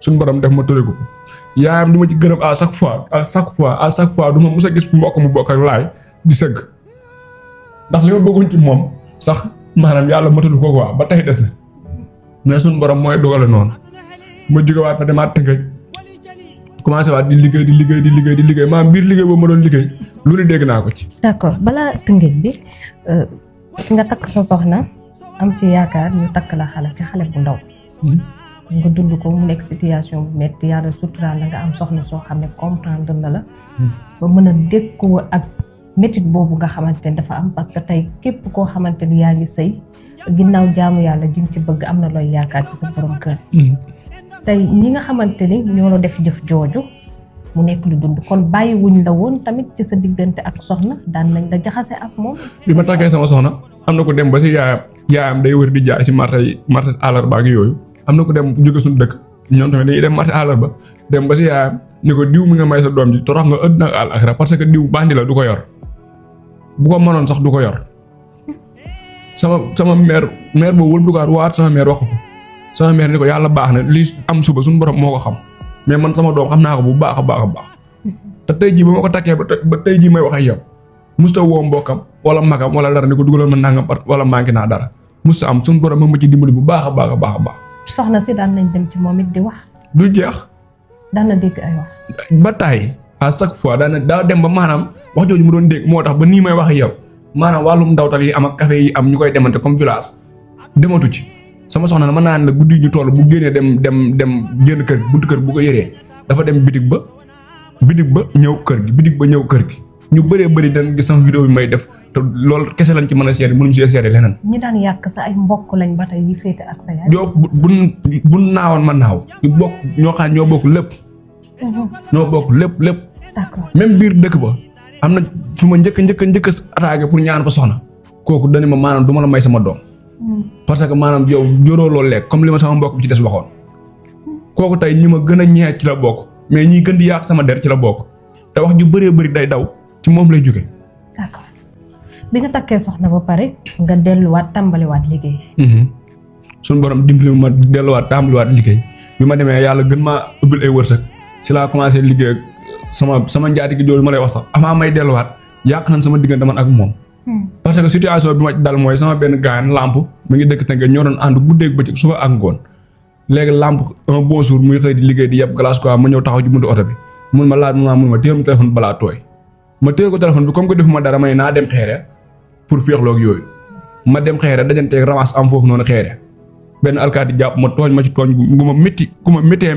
Speaker 1: suñu borom def ma tudde ko yaayam di ma ci gërëm à chaque fois du ma mës a gis mbokk mu bokk ak laay di sëgg ndax li ma bëggoon ci moom sax maanaam yàlla matalu ko quoi ba tey des na mais suñu borom mooy dogale noonu ma jógewaat fa demaat Tëngéej commencé waat di liggéey maanaam biir liggéey boobu ma doon liggéey lu ne dégg naa ko ci.
Speaker 2: d'accord balaa Tëngéej bi nga takk sa soxna am ci yaakaar ñu takk la xale bu ndaw. nga dund ko mu nekk situation bu metti yàlla suturaal la nga am soxna soo xam ne comprendre na la. ba mën a dékkoo ak métit boobu nga xamante ne dafa am parce que tey képp koo xamante ni yaa ngi sëy ginnaaw jaamu yàlla ji ci bëgg am na looy yaakaar ci sa borom kër. tey ñi nga xamante ni ñoo la def jëf jooju mu nekk lu dund kon bàyyi wuñ la woon tamit ci sa diggante ak soxna daan nañ la jaxase ak moom.
Speaker 1: bi ma takkee sama soxna am na ko dem ba si yaayam day wër di jaay si marché àllarba ak yooyu am na ko dem jóge suñu dëkk ñoom tamit dañuy dem marché àllarba dem ba si yaayam ni ko diw mi nga may sa doom ji torox nga ëdd na àllaaxira parce que diw bandi la du ko yor bu ko mënoon sax du ko yor sama mère boobu wël dugaat waat sama mère wax ko sama mère ni ko yàlla baax na lii am suba suñu borom moo ko xam mais man sama doom xam naa ko bu baax a baax te tey jii ba ma ko takkee ba tey jii may wax ak yow musta woo mbokkam wala magam wala dara ni ko dugalal ma nangam wala manqué naa dara musta am suñu borom ma ci dimbali bu baax a baax.
Speaker 2: soxna si daan nañ dem ci moom it di wax.
Speaker 1: du jeex.
Speaker 2: daan na dégg ay wax.
Speaker 1: ba taay à chaque fois daa dem ba maanaam wax jooju mu doon dégg moo tax ba nii may wax ak yow maanaam wàllum ndawtal yi am ak café yi am ñu koy demante comme village dematu ci. sama soxna mën naa ne guddi ñu toll bu génnee dem génn kër buntu kër bu ko yëree dafa dem bitig ba ñëw kër gi ñu bëree bëri dañ gis sama vidéo bi may def te loolu kese lañ ci mën a seede mënuñ see seede leneen.
Speaker 2: ñi daan yàq sa ay mbokk lañ ba tey yi féete ak sa yaay.
Speaker 1: yow bu naawoon ma naaw ñu bokk ñoo xam ñoo bokk lépp. ñoo bokk lépp.
Speaker 2: d'accord
Speaker 1: même biir dëkk ba am na fu ma njëkk attaqué pour ñaan fa soxna kooku dañu ma maanaam du ma la may sama doom. parce que maanaam yow joroo loolu lekk comme li ma sama mbokk bi ci des waxoon kooku tey ñi ma gën a ñeex ci la bokk mais ñi gën di yàq sama der ci la bokk te wax ju bëree bëri day daw ci moom lay jóge.
Speaker 2: d'accord bi nga takkee soxna ba pare nga delluwaat tàmbaliwaat liggéey.
Speaker 1: suñu borom dimbali ma delluwaat tàmbaliwaat liggéey bi ma demee yàlla gën maa ubbil ay wërsëg si laa commencé liggéey sama njaati gi jooju ma lay wax sax avant may delluwaat yàq nañ sama diggante man ak moom. parce que situation bi ma dal mooy sama benn gaañ lamp mi ngi dëkk Tëngéej ñoo doon ànd guddeeg bëccëg suba ak ngoon léegi lamp un bon jour muy xëy di liggéey di yeb glace quoi ma ñëw taxaw ci buntu oto bi mun ma laaj mun ma téye ma téléphone balaa tooy ma téye ko téléphone bi comme que defuma dara may naa dem xeere pour féexloog yooyu ma dem xeere dajanteeg ramas am foofu noonu xeere benn alkaati jàpp ma tooñ ma ci tooñ gu ma métti ku ma méttee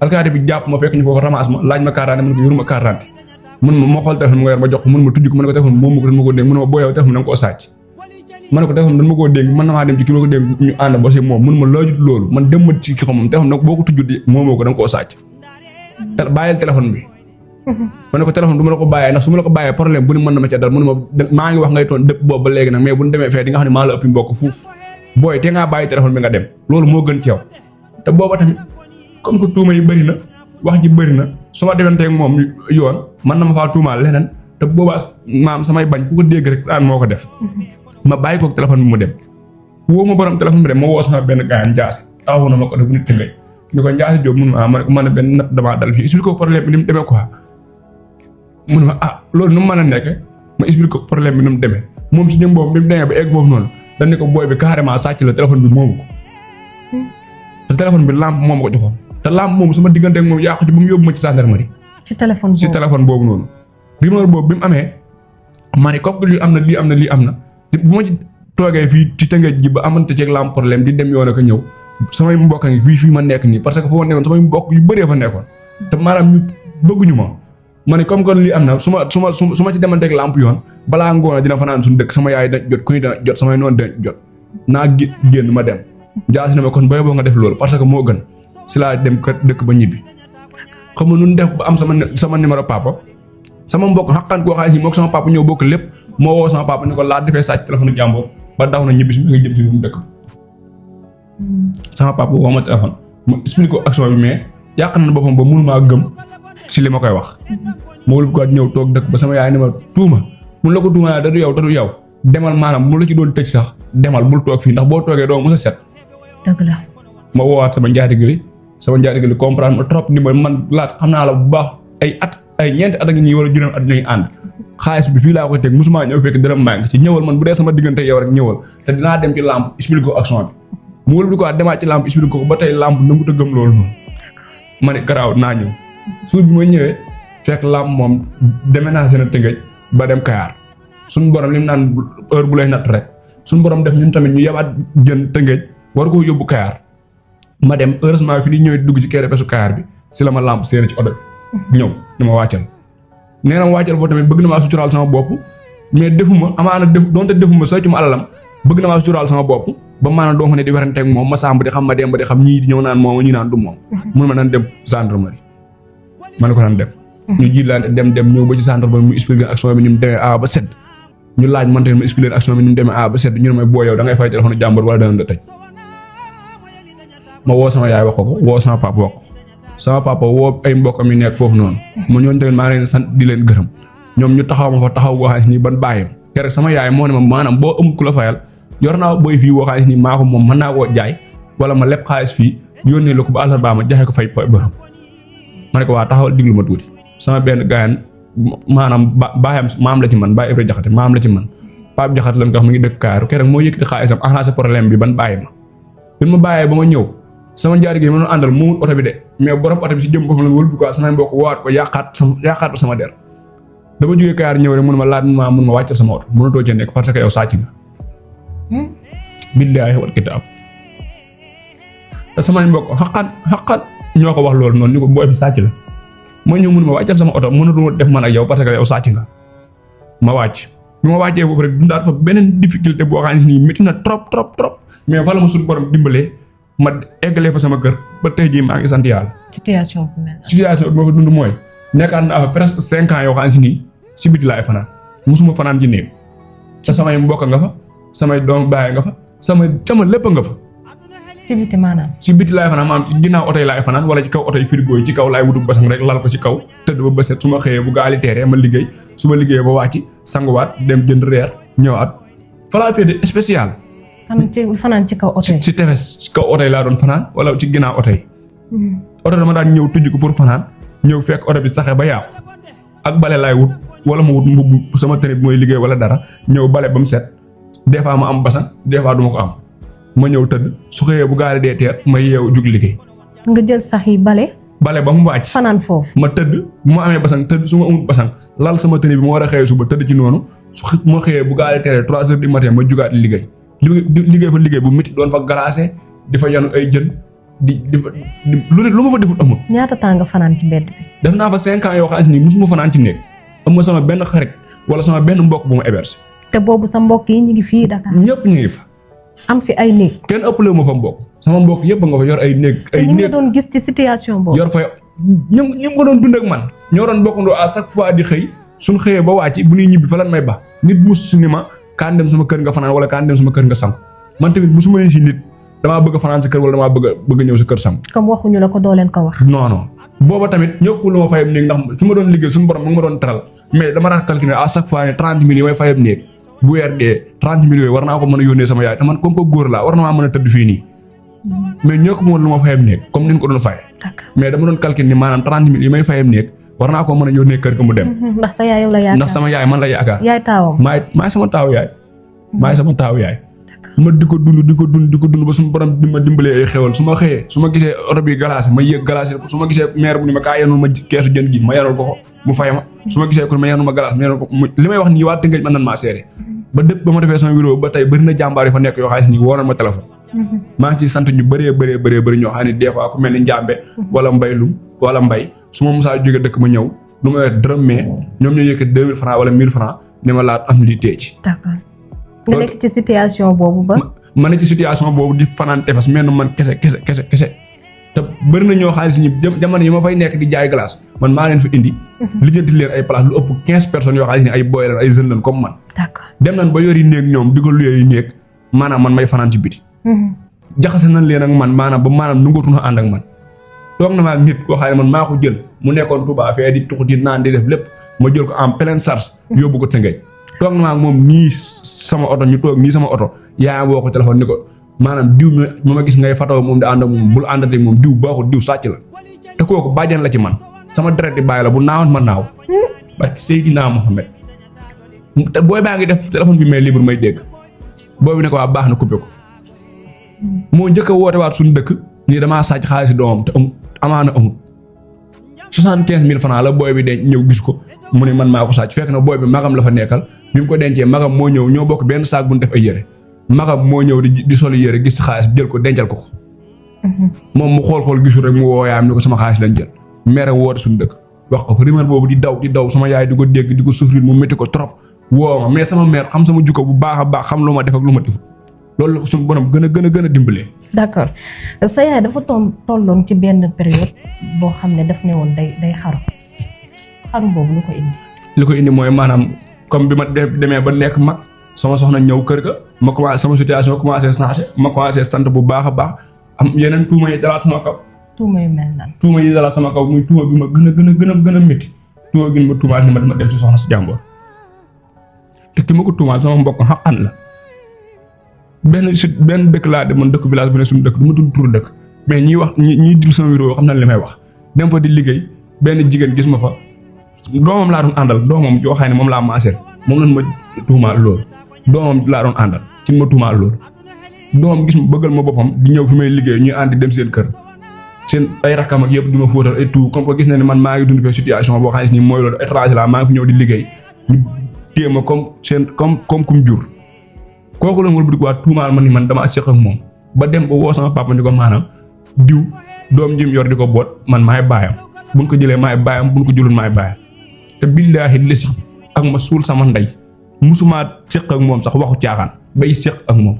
Speaker 1: alkaati bi jàpp ma fekk ñu foofu ramas ma laaj ma carte man ko yoruma carte mun ma xool téléphone nga yor ma jox ko mun ma tujj ko ma ne ko téléphone moom ma ko dénk mun ma boo yow téléphone da nga koo sàcc ma ne ko téléphone dañ ma koo dénk man na maa dem ci ki ma ko dénk ñu ànd ba si moom mun ma laajut loolu man dem ma ci ki ko moom téléphone nag boo ko tujjut moomoo ko da nga koo sàcc te bàyyil téléphone bi ma ne ko téléphone du ma la ko bàyyee ndax su ma la ko bàyyee problème bu ni mën na ma ca dal mun ma maa ngi wax ngay toon dëpp boobu ba léegi nag mais bu ñu demee fee di nga xam ne maa la ëppi mbokk fuuf booy te ngaa bàyyi téléphone bi nga dem loolu moo gën ci yow te booba tamit comme que tuuma yi bëri na wax ji bëri na su ma demanteeg moom yoon man na ma faa tuumaal leneen te boobaa maam samay bañ ku ko dégg rek daan moo ko def ma bàyyi koog téléphone bi mu dem woo ma borom téléphone bi de ma woo sama benn gars Ndiass taxawu na ma ko def bu nit tëngay ñu ko Ndiass Diop mun ma ma ne benn natt damaa dal fii expliqué ko problème bi ni mu demee quoi mun ma loolu nu mu mën a nekk ma expliqué ko problème bi nu mu demee moom si ñëm boobu bi mu demee ba egg foofu noonu dañ ne ko booy bi carrément sàcc la téléphone bi moomu ko te téléphone bi lampe moom ko joxoon te lampe moom sama diggante ak moom yàqu ci ba mu yóbbu ma ci gendarmerie
Speaker 2: ci téléphone
Speaker 1: boobu noonu rumeur boobu bi mu amee ma ne comme lii am na lii am na lii am na bu ma ci toogee fii ci tëngëj ji ba amante ceeg lampe problème di dem yoon ak ñëw samay mbokk ngi fii ma nekk nii parce que foo nekkoon samay mbokk yu bëree fa nekkoon te maanaam ñu bëgguñu ma ne comme que lii am na su ma ci demanteeg lampe yoon balaa ngoon dina fanaan suñu dëkk sama yaay da jot ku ñu da jot samay noonu da jot naa génn ma dem Ndiass ne ma kon bay boo nga def loolu parce que moo gën si laa dem kër dëkk ba ñibbi xam nga nun def ba am sama numéro papa sama mbokk xaqan koo xaalis ni mook sama papa ñëw bokk lépp moo woo sama papa ni ko laa defee sàcc téléphone jàmbur ba daw na ñibbi si nga jëm si lu dëkk sama papa woo ma téléphone mu expliqué ko action bi mais yàq na boppam ba mënumaa gëm si li ma koy wax ma wul ko ñëw toog dëkk ba sama yaay ne ma tuuma mun la ko tuuma da du yow demal maanaam mu la ci doon tëj sax demal bul toog fii ndax boo toogee doo mos a set
Speaker 2: dëgg la
Speaker 1: ma woowaat sama njaatige li comprendre ma trop ni ma man laat xam naa la bu baax ay ñeenti at ak ñii wala juróom at ñuy ànd xaalis bi fii laa koy teg musuma ñëw fekk dërëm maa ngi ci ñëwal man bu dee sama diggante yow rek ñëwal te dinaa dem ci lampe expliqué ko action bi mu wël bi ko demaat ci lampe expliqué ko ba tey lampe nangu ta gëm loolu noonu ma ne garaaw naa ñëw suur bi ma ñëwee fekk lampe moom déménagé na Tëngéej ba dem Kayar suñu borom li mu naan heure bu lay natt rek suñu borom def ñun tamit ñu yabaat jën Tëngéej war koo yóbbu Kayar ma dem heureusement fi di ñëwee dugg ci keere besu Kayar bi si la ma lampe séeré ci oto bi ñëw ni ma wàccal nee na ma wàccal foofu tamit bëgg na maa suturaal sama bopp mais defuma amaana donte defuma saytu ma alalam bëgg na maa suturaal sama bopp ba maanaam doo xam ne di werante ak moom ma sàmb di xam ma dem ba di xam ñii di ñëw naan moom ñii naan du moom mun ma naan dem gendarmerie ma ne ko naan dem ñu jiitlante dem ñëw ba ci gendarmerie mu expliqué action bi ni mu demee A ba Z ñu laaj man tamit mu expliqué action bi ni mu demee A ba Z ñu ne ma boo yow da ngay fay téléphone jàmbur wala dana la tëj ma woo sama yaay wax ko woo sama papa wax ko sama papa woo ay mbokkam yi nekk foofu noonu ma ñooñu tamit maa ngi leen sant di leen gërëm ñoom ñu taxaw ma fa taxaw boo xam ni ban bàyyam keroog sama yaay moo ne ma maanaam boo amul ku la fayal yor naa booy fii boo xam ni maa ko moom mën naa koo jaay wala ma leb xaalis fii yónnee la ko ba àllarba ma jaxe ko fay borom ma ne ko waa taxawal diglu ma tuuti sama benn gaayan maanaam baayam maam la ci man Baye Ibrahima Jaxate maam la ci man Pape Jaxate lañ ko wax mu ngi dëkk Kaaru keroog moo yëkkati xaalisam arrangé problème bi ban bàyyi ma bi ma bàyyee ba ma ñëw sama njaari gi ma doon àndal moomul oto bi de mais borom oto bi si jëm boppam la wël bi quoi samay mbokk waat ko yàqaat sama der dama jógee Kayar ñëw rek mun ma laaj mun ma wàccal sama oto mënatoo cee nekk parce que yow sàcc nga billaahi wal kitaab te samay mbokk xaqat ñoo ko wax loolu noonu ni ko booy bi sàcc la ma ñëw mun ma wàccal sama oto mënatuma def man ak yow parce que yow sàcc nga ma wàcc bi ma wàccee foofu rek dundaat fa beneen difficulté boo xam ne nii métti na trop mais fa la ma suñu borom dimbalee ma eggalee fa sama kër ba tey jii maa ngi sant yàlla.
Speaker 2: situation bi
Speaker 1: ma fa dund mooy nekkaat naa fa presque 5 ans yoo xam ne nii si biti laay fanaan musuma fanaan ci néeg te samay mbokk nga fa samay doom baay nga fa sama lépp nga fa.
Speaker 2: ci biti maanaam.
Speaker 1: si biti laay fanaan maanaam ci ginnaaw oto yi laay fanaan wala ci kaw oto yi frigo yi ci kaw laay wutu basang rek lal ko ci kaw tëdd ba bëset su ma xëyee bu gaali teeree ma liggéey su ma liggéeyee ba wàcc sanguwaat dem jënd reer ñëwaat fa laa féete spécial.
Speaker 2: fanaan ci kaw oto yi.
Speaker 1: ci tefes ci kaw oto yi laa doon fanaan wala ci ginnaaw oto yi. oto dama daan ñëw tujj ko pour fanaan ñëw fekk oto bi saxee ba yàqu ak bale laay wut wala ma wut mbubb sama tenue bi mooy liggéey wala dara ñëw bale ba mu set des fois ma am basan des fois du ma ko am ma ñëw tëdd su xëyee bu gaale dee teer ma yeewu jug liggéey.
Speaker 2: nga jël sax yi bale
Speaker 1: ba mu wàcc.
Speaker 2: fanaan foofu
Speaker 1: ma tëdd bu ma amee basan tëdd su ma amul basan lal sama tenue bi ma war a xëyee suba tëdd ci noonu su ma xëyee bu gaale teeree 3 heures du matin ma jugaat liggéey. liggéey fa liggéey bu métti doon fa glacé di fa yanu ay jën di fa lu ma fa defut amul.
Speaker 2: ñaata temps nga fanaan ci mbedd bi.
Speaker 1: def naa fa 5 ans yoo xam ne musuma fanaan ci néeg am ma sama benn xarit wala sama benn mbokk bu ma héberge.
Speaker 2: te boobu sa mbokk yi ñu ngi fii Dakar.
Speaker 1: ñëpp ñu ngi fa.
Speaker 2: am fi ay néeg.
Speaker 1: kenn ëppale ma fa mbokk sama mbokk yëpp nga fa yor ay néeg.
Speaker 2: ay néeg doon gis ci situation boobu.
Speaker 1: yor fa ñu ko doon dund ak man ñoo doon bokkandoo à chaque fois di xëy suñ xëyee ba wàcc bu ñuy ñibbi fa lan may ba nit mus su ni ma kaan dem sama kër nga fanaan wala kaan dem sama kër nga sangu man tamit musuma leen si nit damaa bëgg a fanaan sa kër wala damaa bëgg a ñëw sa kër sangu.
Speaker 2: comme waxuñu la ko doo leen ko wax.
Speaker 1: non booba tamit ñëkkul lu ma fayam néeg ndax fi ma doon liggéey suñu borom mu ngi ma doon teral mais dama daan calculer à chaque fois ne 30 000 yi may fayam néeg bu weer dee 30 millions war naa ko mën a yónnee sama yaay te man comme que góor laa war na maa mën a tëdd fii nii mais ñoo ko moon lu ma fayam néeg comme ni ñu ko doon faye mais dama doon calculer ni maanaam 30 000 yi may fayam néeg war naa ko mën a yónnee kër ga mu dem
Speaker 2: ndax sa yaay yow la yaakaar
Speaker 1: ndax sama yaay man la yaakaar
Speaker 2: yaay taawam
Speaker 1: maay sama taaw yaay maay sama taaw yaay ma di ko dund ba suma borom di ma dimbalee ay xewal su ma xëyee su ma gisee oto bi glacé ma yëg glacé ko su ma gisee maire bu ni ma kaa yenul ma keesu jën gi ma yenul ko mu fay ma su ma gisee ko ma yenul ma glace ma yenul ko li may wax nii waa Tëngéej mën nan maa seere ba dëpp ba ma defee sama vidéo ba tey bëri na jàmbaar yi fa nekk yoo xam ne nii woo na ma téléphone maa ngi ciy sant ñu bëree ñoo xam ne des fois ku mel ni Njàmbe wala Mbaylum wala Mbay su ma musaa jóge dëkk ma ñëw du ma yor dërëm mais ñoom ñoo yëkkat 2000 francs wala 1000 francs ne ma laat am lii tee ci
Speaker 2: d'accord nga nekk ci situation boobu ba
Speaker 1: ma ne ci situation boobu di fanaan tefes mel man kese te bëri na ñoo xaalis ñi jamono yi ma fay nekk di jaay glace man maa leen fi indi lijjanti leen ay place lu ëpp 15 personnes yoo xaalis ni ay boy lan ay jeunes lan comme man
Speaker 2: d'accord
Speaker 1: dem nañ ba yori néeg ñoom di ko luyee yi néeg maanaam man may fanaan ci biti jaxase nañ leen ak man maanaam ba maanaam nungootu na ànd ak man toog na ma ak nit koo xam ne man maa ko jël mu nekkoon Touba fee di tux di naan di def lépp ma jël ko en pleine charge yóbbu ko Tëngéej toog na ma ak moom nii sama oto ñu toog nii sama oto yaayam woo ko téléphone ni ko maanaam diw mi ma gis ngay fatoo moom di ànd ak moom bul àndate moom diw baaxul diw sàcc la te kooku bàjjan la ci man sama deret di bàyyi la bu naawoon ma naaw barki Seydina Mohamed te booy baa ngi def téléphone bi may libre may dégg booy bi ne ko waa baax na coupé ko moo njëkk a woote waat suñu dëkk nii damaa sàcc xaalis doomam te amaana amul 75 000 francs la booy bi denc ñëw gis ko mu ne man maa ko sàcc fekk na booy bi magam la fa nekkal bi mu ko dencee magam moo ñëw ñoo bokk benn saak bu ñu def ay yére magam moo ñëw di soli yére gis xaalis bi jël ko dencal ko moom mu xool gisul rek mu wooyaam ni ko sama xaalis lañ jël mere woote suñu dëkk wax ko fa rumeur boobu di daw sama yaay di ko dégg di ko souffrir mu métti ko trop woo ma mais sama mère xam sama jukko bu baax a baax xam lu ma def ak lu ma defut loolu la ko suñu borom gën a dimbalee.
Speaker 2: d'accord sa yaay dafa tolloon ci benn période boo xam ne daf ne woon day xaru boobu lu ko indi.
Speaker 1: li ko indi mooy maanaam comme bi ma demee ba nekk mag sama soxna ñëw kër ga ma commencé sama situation commencé changé ma commencé sant bu baax a baax am yeneen tuuma yi dalaat sama kaw.
Speaker 2: tuuma yu mel nan.
Speaker 1: tuuma yi dalaat sama kaw muy tuuma bi ma gën a métti tuuma gi ma tuumaal ni ma dama dem si soxna si jàmbur te ki ma ko tuumaal sama mbokk xaqan la. benn dëkk laa demoon dëkk village bu ne suñu dëkk du ma tudd turu dëkk mais ñiy wax ñiy dil sama vidéo xam na li may wax dem fa di liggéey benn jigéen gis ma fa doomam laa doon àndal doomam joo xam ne moom laa maaseel moom lañ ma tuumaal loolu doomam laa doon àndal ci ma tuumaal loolu doomam gis ma bëggal ma boppam di ñëw fi may liggéey ñuy àndi dem seen kër seen ay rakkam ak yëpp di ma fóotal et tout comme que gis na ne man maa ngi dund fee situation boo xam ne nii mooy loolu étranger la maa ngi fi ñëw di liggéey ñu téye ma comme kum jur kooku la wëlbati waa tuumaal ma ni man dama séq ak moom ba dem ba woo sama papa ni ko maanaam diw doom jëm yor di ko boot man maay baayam buñ ko jëlee maay baayam buñ ko jëlul maay baayam te billaahi lesi ak ma suul sama ndey musumaa séq ak moom sax waxu caaxaan bay séq ak moom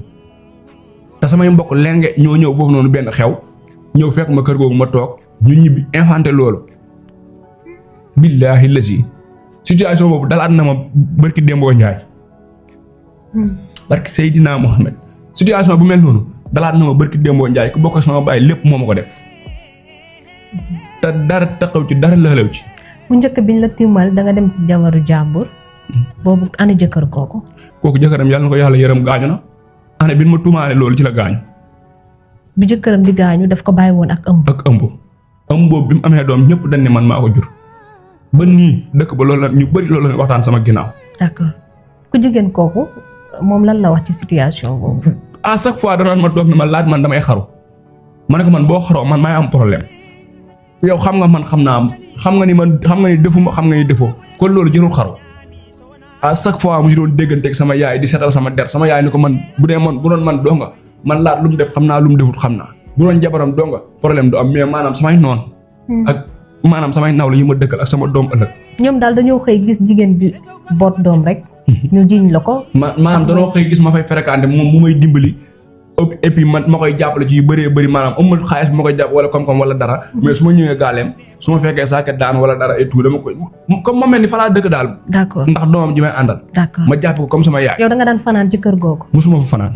Speaker 1: te samay mbokk lenge ñoo ñëw foofu noonu benn xew ñëw fekk ma kër googu ma toog ñu ñibbi infanté loolu billaahi lesi situation boobu dalaat na ma barki Dembo Njaay barki Seydina Mohamed situation bu mel noonu dalaat na ma barki Dembo Njaay ku bokk sama baay lépp moo ma ko def te dara taxaw ci dara lëlew ci.
Speaker 2: bu njëkk biñ la tiimal da nga dem si jabaru jàmbur boobu ana jëkkër kooku.
Speaker 1: kooku jëkkëram yàlla na ko yàlla yërëm gaañu na ana bi ma tuumaale loolu ci la gaañu.
Speaker 2: bu jëkkëram di gaañu daf ko bàyyi woon ak ëmb.
Speaker 1: ëmb boobu bi mu amee doom ñëpp dañ ne man maa ko jur ba nii dëkk ba loolu la ñu bëri loolu la waxtaan sama ginnaaw.
Speaker 2: d'accord ku jigéen kooku. moom lan la wax ci situation boobu.
Speaker 1: à chaque fois danaan ma toog ni ma laaj man damay xaru ma ne ko man boo xaroo man maay am problème yow xam nga man xam nga ni defuma xam nga ni defoo kon loolu jërul xaru à chaque fois mu si doon dégganteeg sama yaay di seetal sama der sama yaay ni ko man bu doon man doo nga man laat lu mu def xam naa lu mu defut xam naa bu doon jabaram doo nga problème du am mais maanaam samay noon ak maanaam samay naw la yi ma dëkkal ak sama doom ëllëg.
Speaker 2: ñoom daal dañoo xëy gis jigéen bi boot doom rek. ñu jiñ la ko.
Speaker 1: maanaam danoo xëy gis ma fay fréquenté moom mu may dimbali et puis man ma koy jàppale ci yu bëree bëri maanaam amul xaalis bi ma koy jàpp wala koom-koom wala dara mais su ma ñëwee gaaleem su ma fekkee saaket daan wala dara et tout dama koy comme ma mel ni fa laa dëkk daal.
Speaker 2: d'accord
Speaker 1: ndax doomam ji may àndal.
Speaker 2: d'accord
Speaker 1: ma jàpp ko comme sama yaay.
Speaker 2: yow da nga daan fanaan ci kër googu.
Speaker 1: musuma fa fanaan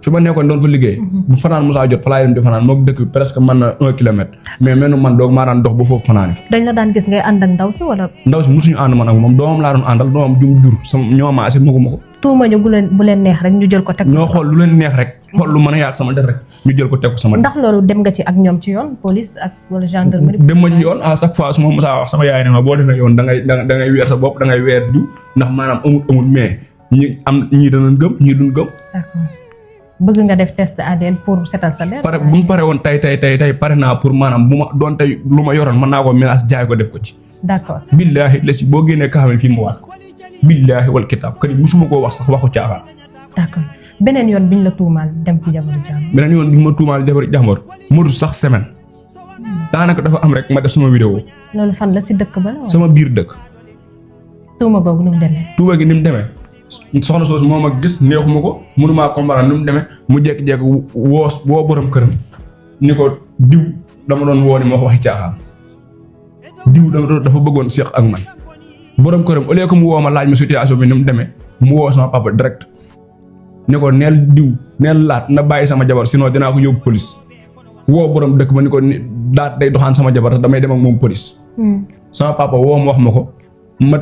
Speaker 1: fi ma nekkoon doon fa liggéey bu fanaan musaa jot fa laay dem di fanaan moom dëkk bi presque mën na 1 kilomètre mais mel man doog maa daan dox ba foofu fanaani fa.
Speaker 2: dañ la daan gis ngay ànd ak ndaw si wala.
Speaker 1: ndaw si mosuñu ànd man ak moom doomam laa doon àndal doomam jum jur sama ñooma asi maguma ko.
Speaker 2: tuuma ñu bu leen neex rek ñu jël ko teg.
Speaker 1: ñoo xool lu leen neex rek xool lu mën a yàq sama der rek ñu jël ko teg ko sama der.
Speaker 2: ndax loolu dem nga ci ak ñoom ci yoon police ak wala gendarmerie.
Speaker 1: dem ma ci yoon à chaque fois su ma musaa wax sama yaay ne ma boo defee yoon da ngay weer sa bopp da ngay weer diw ndax maanaam amul mais ñii danañ gëm ñii duñ gëm.
Speaker 2: d'accord bëgg nga def test ADN pour setal sa der.
Speaker 1: pare bu mu pare woon tey pare naa pour maanaam bu ma doon tey lu ma yoroon mën naa ko mélange jaay ko def ko ci.
Speaker 2: d'accord
Speaker 1: billaahi la si boo génnee kaamil fii mu waat billaahi wal kitaab kër yi musuma koo wax sax waxu caaxaan.
Speaker 2: d'accord beneen yoon biñ la tuumaal dem ci jabaru jàmbur.
Speaker 1: beneen yoon biñ ma tuumaal jabaru jàmbur mënul sax semaine daanaka dafa am rek ma def sama vidéo.
Speaker 2: loolu fan la si dëkk ba la.
Speaker 1: sama biir dëkk.
Speaker 2: tuuma boobu nu mu demee.
Speaker 1: tuuma gi ni mu demee. soxna soosu moo ma gis neexuma ko mënumaa comprendre nu mu demee mu jékki-jékki woo borom këram ni ko diw dama doon woo ni ma waxi caaxaan diw dafa bëggoon seex ak man borom këram au lieu que mu woo ma laaj ma situation bi ni mu demee mu woo sama papa direct ni ko neel diw neel laat na bàyyi sama jabar sinon dinaa ko yóbbu police woo borom dëkk ma ni ko laat day doxaan sama jabar te damay dem ak moom police. sama papa woo ma wax ma ko. ma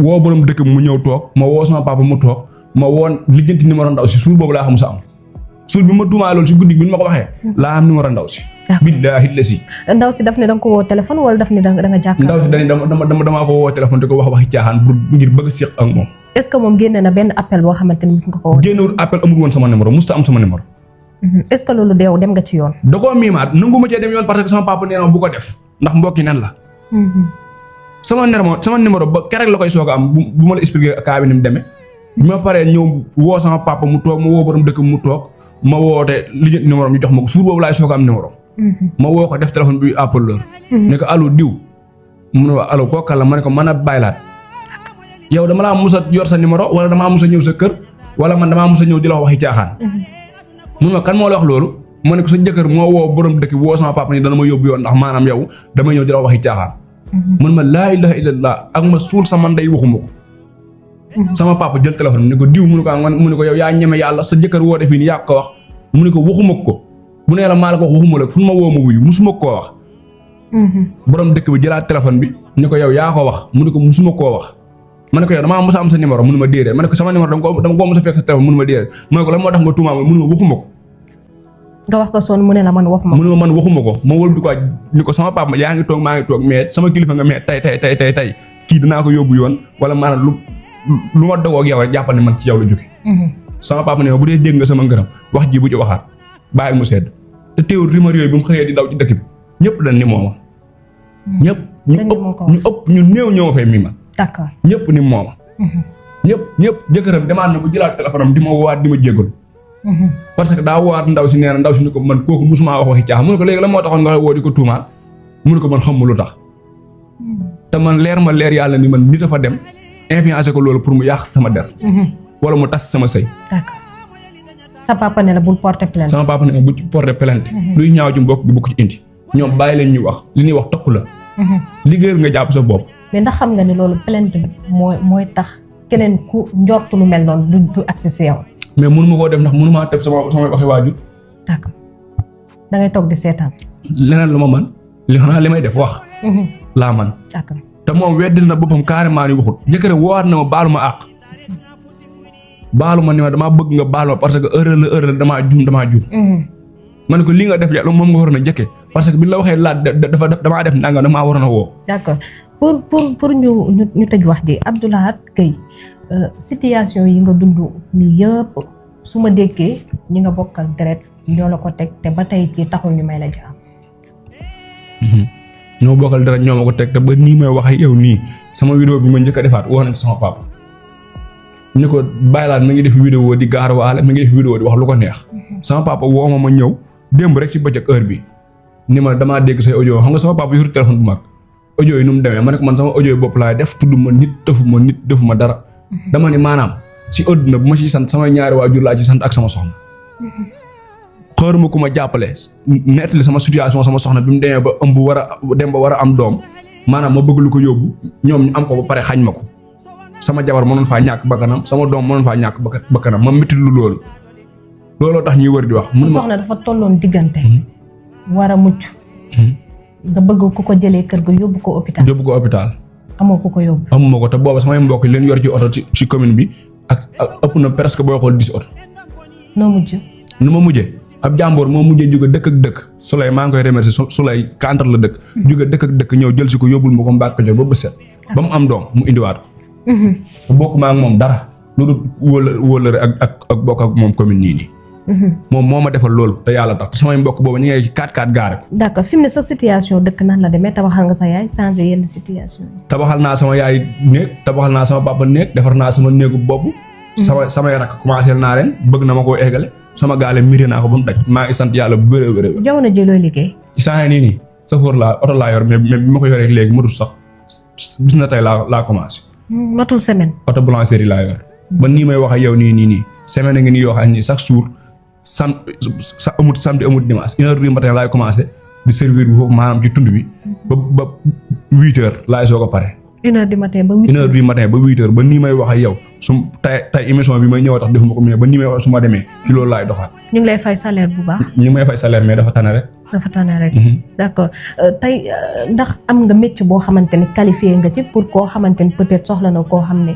Speaker 1: woo borom dëkk mu ñëw toog ma woo sama papa mu toog ma woon lijjanti numéro ndaw si suur boobu laa xam sa am suur bi ma tuumaa loolu si guddi bi ma ko waxee laa am numéro ndaw si. billaahi la si.
Speaker 2: ndaw si daf ne da nga ko woo téléphone wala daf ne da nga jàkkaarloo.
Speaker 1: ndaw si damaa ko woo téléphone te ko waxi caaxaan pour ngir bëgg a séq ak moom.
Speaker 2: est-ce que moom génne na benn appel boo xamante ni mos nga ko woo.
Speaker 1: génnewul appel amul woon sama numéro musta am sama numéro.
Speaker 2: est-ce que loolu deew dem nga ci yoon.
Speaker 1: da koo miimaat nangu ma cee dem yoon parce que sama papa nee na bu ko def ndax mbokki nen la. sama numéro ba keroog la koy soog a am bu ma la expliquer cas bi ni mu demee bi ma paree ñëw woo sama papa mu toog ma woo borom dëkk mu toog ma woote lijjanti numéro ñu jox ma ko suur boobu laay soog a am numéro. ma woo ko def téléphone bi appeleur. ne ko allo diw mu ne ma allo kooku la ma ne ko mën a bàyyilaat yow dama laa mus a yor sa numéro wala damaa mus a ñëw sa kër wala man damaa mus a ñëw di la wax waxi caaxaan. mun ma kan moo la wax loolu ma ne ko sa jëkkër moo woo borom dëkk woo sama papa ni dana ma yóbbu yoon ndax maanaam yow dama ñëw di la wax waxi caaxaan. man ma laa ilaha illallah ak ma suul sama ndey waxuma ko. sama papa jël téléphone mu ne ko diw mu ne ko yow yaa ñeme yàlla sa jëkkër woote fii nii yaa ko wax mu ne ko waxuma ko bu nee la maa la ko wax waxuma la fu ma woo ma wuyu musuma koo wax. borom dëkk bi jëlaat téléphone bi ni ko yow yaa ko wax mu ne ko musuma koo wax. ma ne ko yow damaa mos a am sa numéro mu ne ma déedéet ma ne ko sama numéro dama ko mos a fekk sa téléphone mu ne ma déedéet ma ne ko lan moo tax nga tuumaa mu ne ma waxuma ko.
Speaker 2: nga wax ko sonn mu ne la man waxuma ko.
Speaker 1: mu ne ma man waxuma ko ma wël di ko ni ko sama papa yaa ngi toog maa ngi toog mais sama kilifa nga mais tey kii dinaa ko yóbbu yoon wala maanaam lu ma dogoo ak yow rek jàppal ne man ci yow la jóge. sama papa ne ma bu dee dégg nga sama ngërëm wax ji bu ci waxaat bàyyi mu sedd te teewul rumeur yooyu bi mu xëyee di daw ci dëkk bi ñëpp dañ ni mooma. ñëpp ñu ëpp ñu néew ñoo fay mi ma.
Speaker 2: d'accord
Speaker 1: ñëpp ni mooma. ñëpp jëkkëram demaat na bu jëlaat téléphone am di ma woowaat di ma jégalu. parce que daa woowaat ndaw si nee na ndaw si ni ko man kooku musuma wax waxi caaxaan mu ne ko léegi la moo taxoon nga woo di ko tuumaal mu ne ko man xam ma lu tax. te man leer yàlla ni man nit a fa dem influencé ko loolu pour mu yàq sama der. wala mu tas sama sëy.
Speaker 2: d'accord sa papa ne la bul porter plainte.
Speaker 1: sama papa ne la bul porter plainte. luy ñaaw ci mbokk bi bu ko ci indi. ñoom bàyyi leen ñu wax li ñuy wax toq la. liggéeyal nga jàpp sa bopp.
Speaker 2: mais ndax xam nga ni loolu plainte bi mooy tax keneen ku njortu lu mel noonu du accès yow.
Speaker 1: mais mënuma koo def ndax mënumaa tëb sama waxi waajur.
Speaker 2: d'accord da ngay toog di seetaan.
Speaker 1: leneen lu ma man li may def wax. laa man.
Speaker 2: d'accord
Speaker 1: te moom weddil na boppam carrément ni waxut. jëkkër woowaat na ma baalu ma àq. baalu ma ni ma damaa bëgg nga baal ma parce que erreur la damaa juum. ma ne ko li nga def yàlla moom nga waroon a jëkke parce que bi la waxee laaj damaa def ndànk damaa waroon a woo.
Speaker 2: d'accord pour ñu tëj wax ji Abdou Lahad Gueye situation yi nga dund nii yëpp su ma déggee ñi nga bokkal deret ñoo la ko teg te ba tey ci taxul ñu may la jaam.
Speaker 1: ñoo bokkal deret ñoo ma ko teg te ba nii may wax ak yow nii sama vidéo bi ma njëkk a defaat woo nañ sama papa. ni ko bàyyi laat mi ngi def vidéo di gaarawaale mi ngi def vidéo di wax lu ko neex. sama papa woo ma ñëw démb rek ci bëccëg heure bi ni ma damaa dégg say audio xam nga sama papa yor téléphone bu mag audio yi nu mu demee ma ne ko man sama audio yi bopp laay def tudd ma nit defu ma dara. dama ni maanaam si àdduna bu ma ciy sant sama ñaari waajur laa ci sant ak sama soxna. xaaruma ku ma jàppale nettali sama situation sama soxna bi mu demee ba ëmb war a am doom maanaam ma bëgg lu ko yóbbu ñoom ñu am ko ba pare xañ ma ko. sama jabar mënoon faa ñàkk bakkanam sama doom mënoon faa ñàkk bakkanam ma métti lu loolu looloo tax ñuy wër di wax.
Speaker 2: mun ma soxna dafa tolloon diggante. war a mucc. nga bëgg ku ko jëlee kër ga yóbbu ko hôpital. amoo ku ko yóbbu.
Speaker 1: amuma ko te booba samay mbokk leen yor ci oto ci commune bi ak ëpp na presque booy xool 10 oto.
Speaker 2: noo mujj.
Speaker 1: nu ma mujjee ab jàmboor moo mujjee jóge dëkk ak dëkk Souley maa ngi koy remercier Souley Kantar la dëkk. jóge dëkk ak dëkk ñëw jël si ko yóbbul ma ko Mbacke Kadior ba bët set. ba mu am doom mu indiwaat ko. bokk maa ak moom dara lu dul wóolare ak bokk ak moom commune nii. moom moo ma defal loolu te yàlla tax te samay mbokk boobu ñu ngi ci 4-4 gaare ko.
Speaker 2: d'accord fi mu ne sa situation dëkk nan la demee tabaxal nga sa yaay changé yenn situation yi.
Speaker 1: tabaxal naa sama yaay néeg tabaxal naa sama papa néeg defar naa sama néegu bopp. samay rakk commencé naa leen bëgg na ma koo eggale sama gaale miré naa ko ba mu daj maa ngi sant yàlla bu bëree.
Speaker 2: jamono ji looy liggéey.
Speaker 1: saa nii safoor laa oto laa yor mais bi ma ko yoree léegi matul sax bis na tey laa commencé.
Speaker 2: matul semaine.
Speaker 1: oto boulangerie laa yor. ba nii may wax ak yow nii semaine ngi nii yoo xam ni chaque jour. amut samedi amut dimanche 1h du matin laay commencé di servir bi foofu maanaam ci tund bi ba 8h laay soog a pare.
Speaker 2: 1h du matin ba
Speaker 1: 8h ba nii may wax ak yow tey émission bi may ñëw tax defuma ko mais ba nii may wax su ma demee ci loolu laay doxaat.
Speaker 2: ñu ngi lay fay salaire bu baax.
Speaker 1: ñu ngi may fay salaire mais dafa tane rek.
Speaker 2: d'accord tey ndax am nga métier boo xamante ne qualifié nga ci pour koo xamante ne peut-être soxla na koo xam ne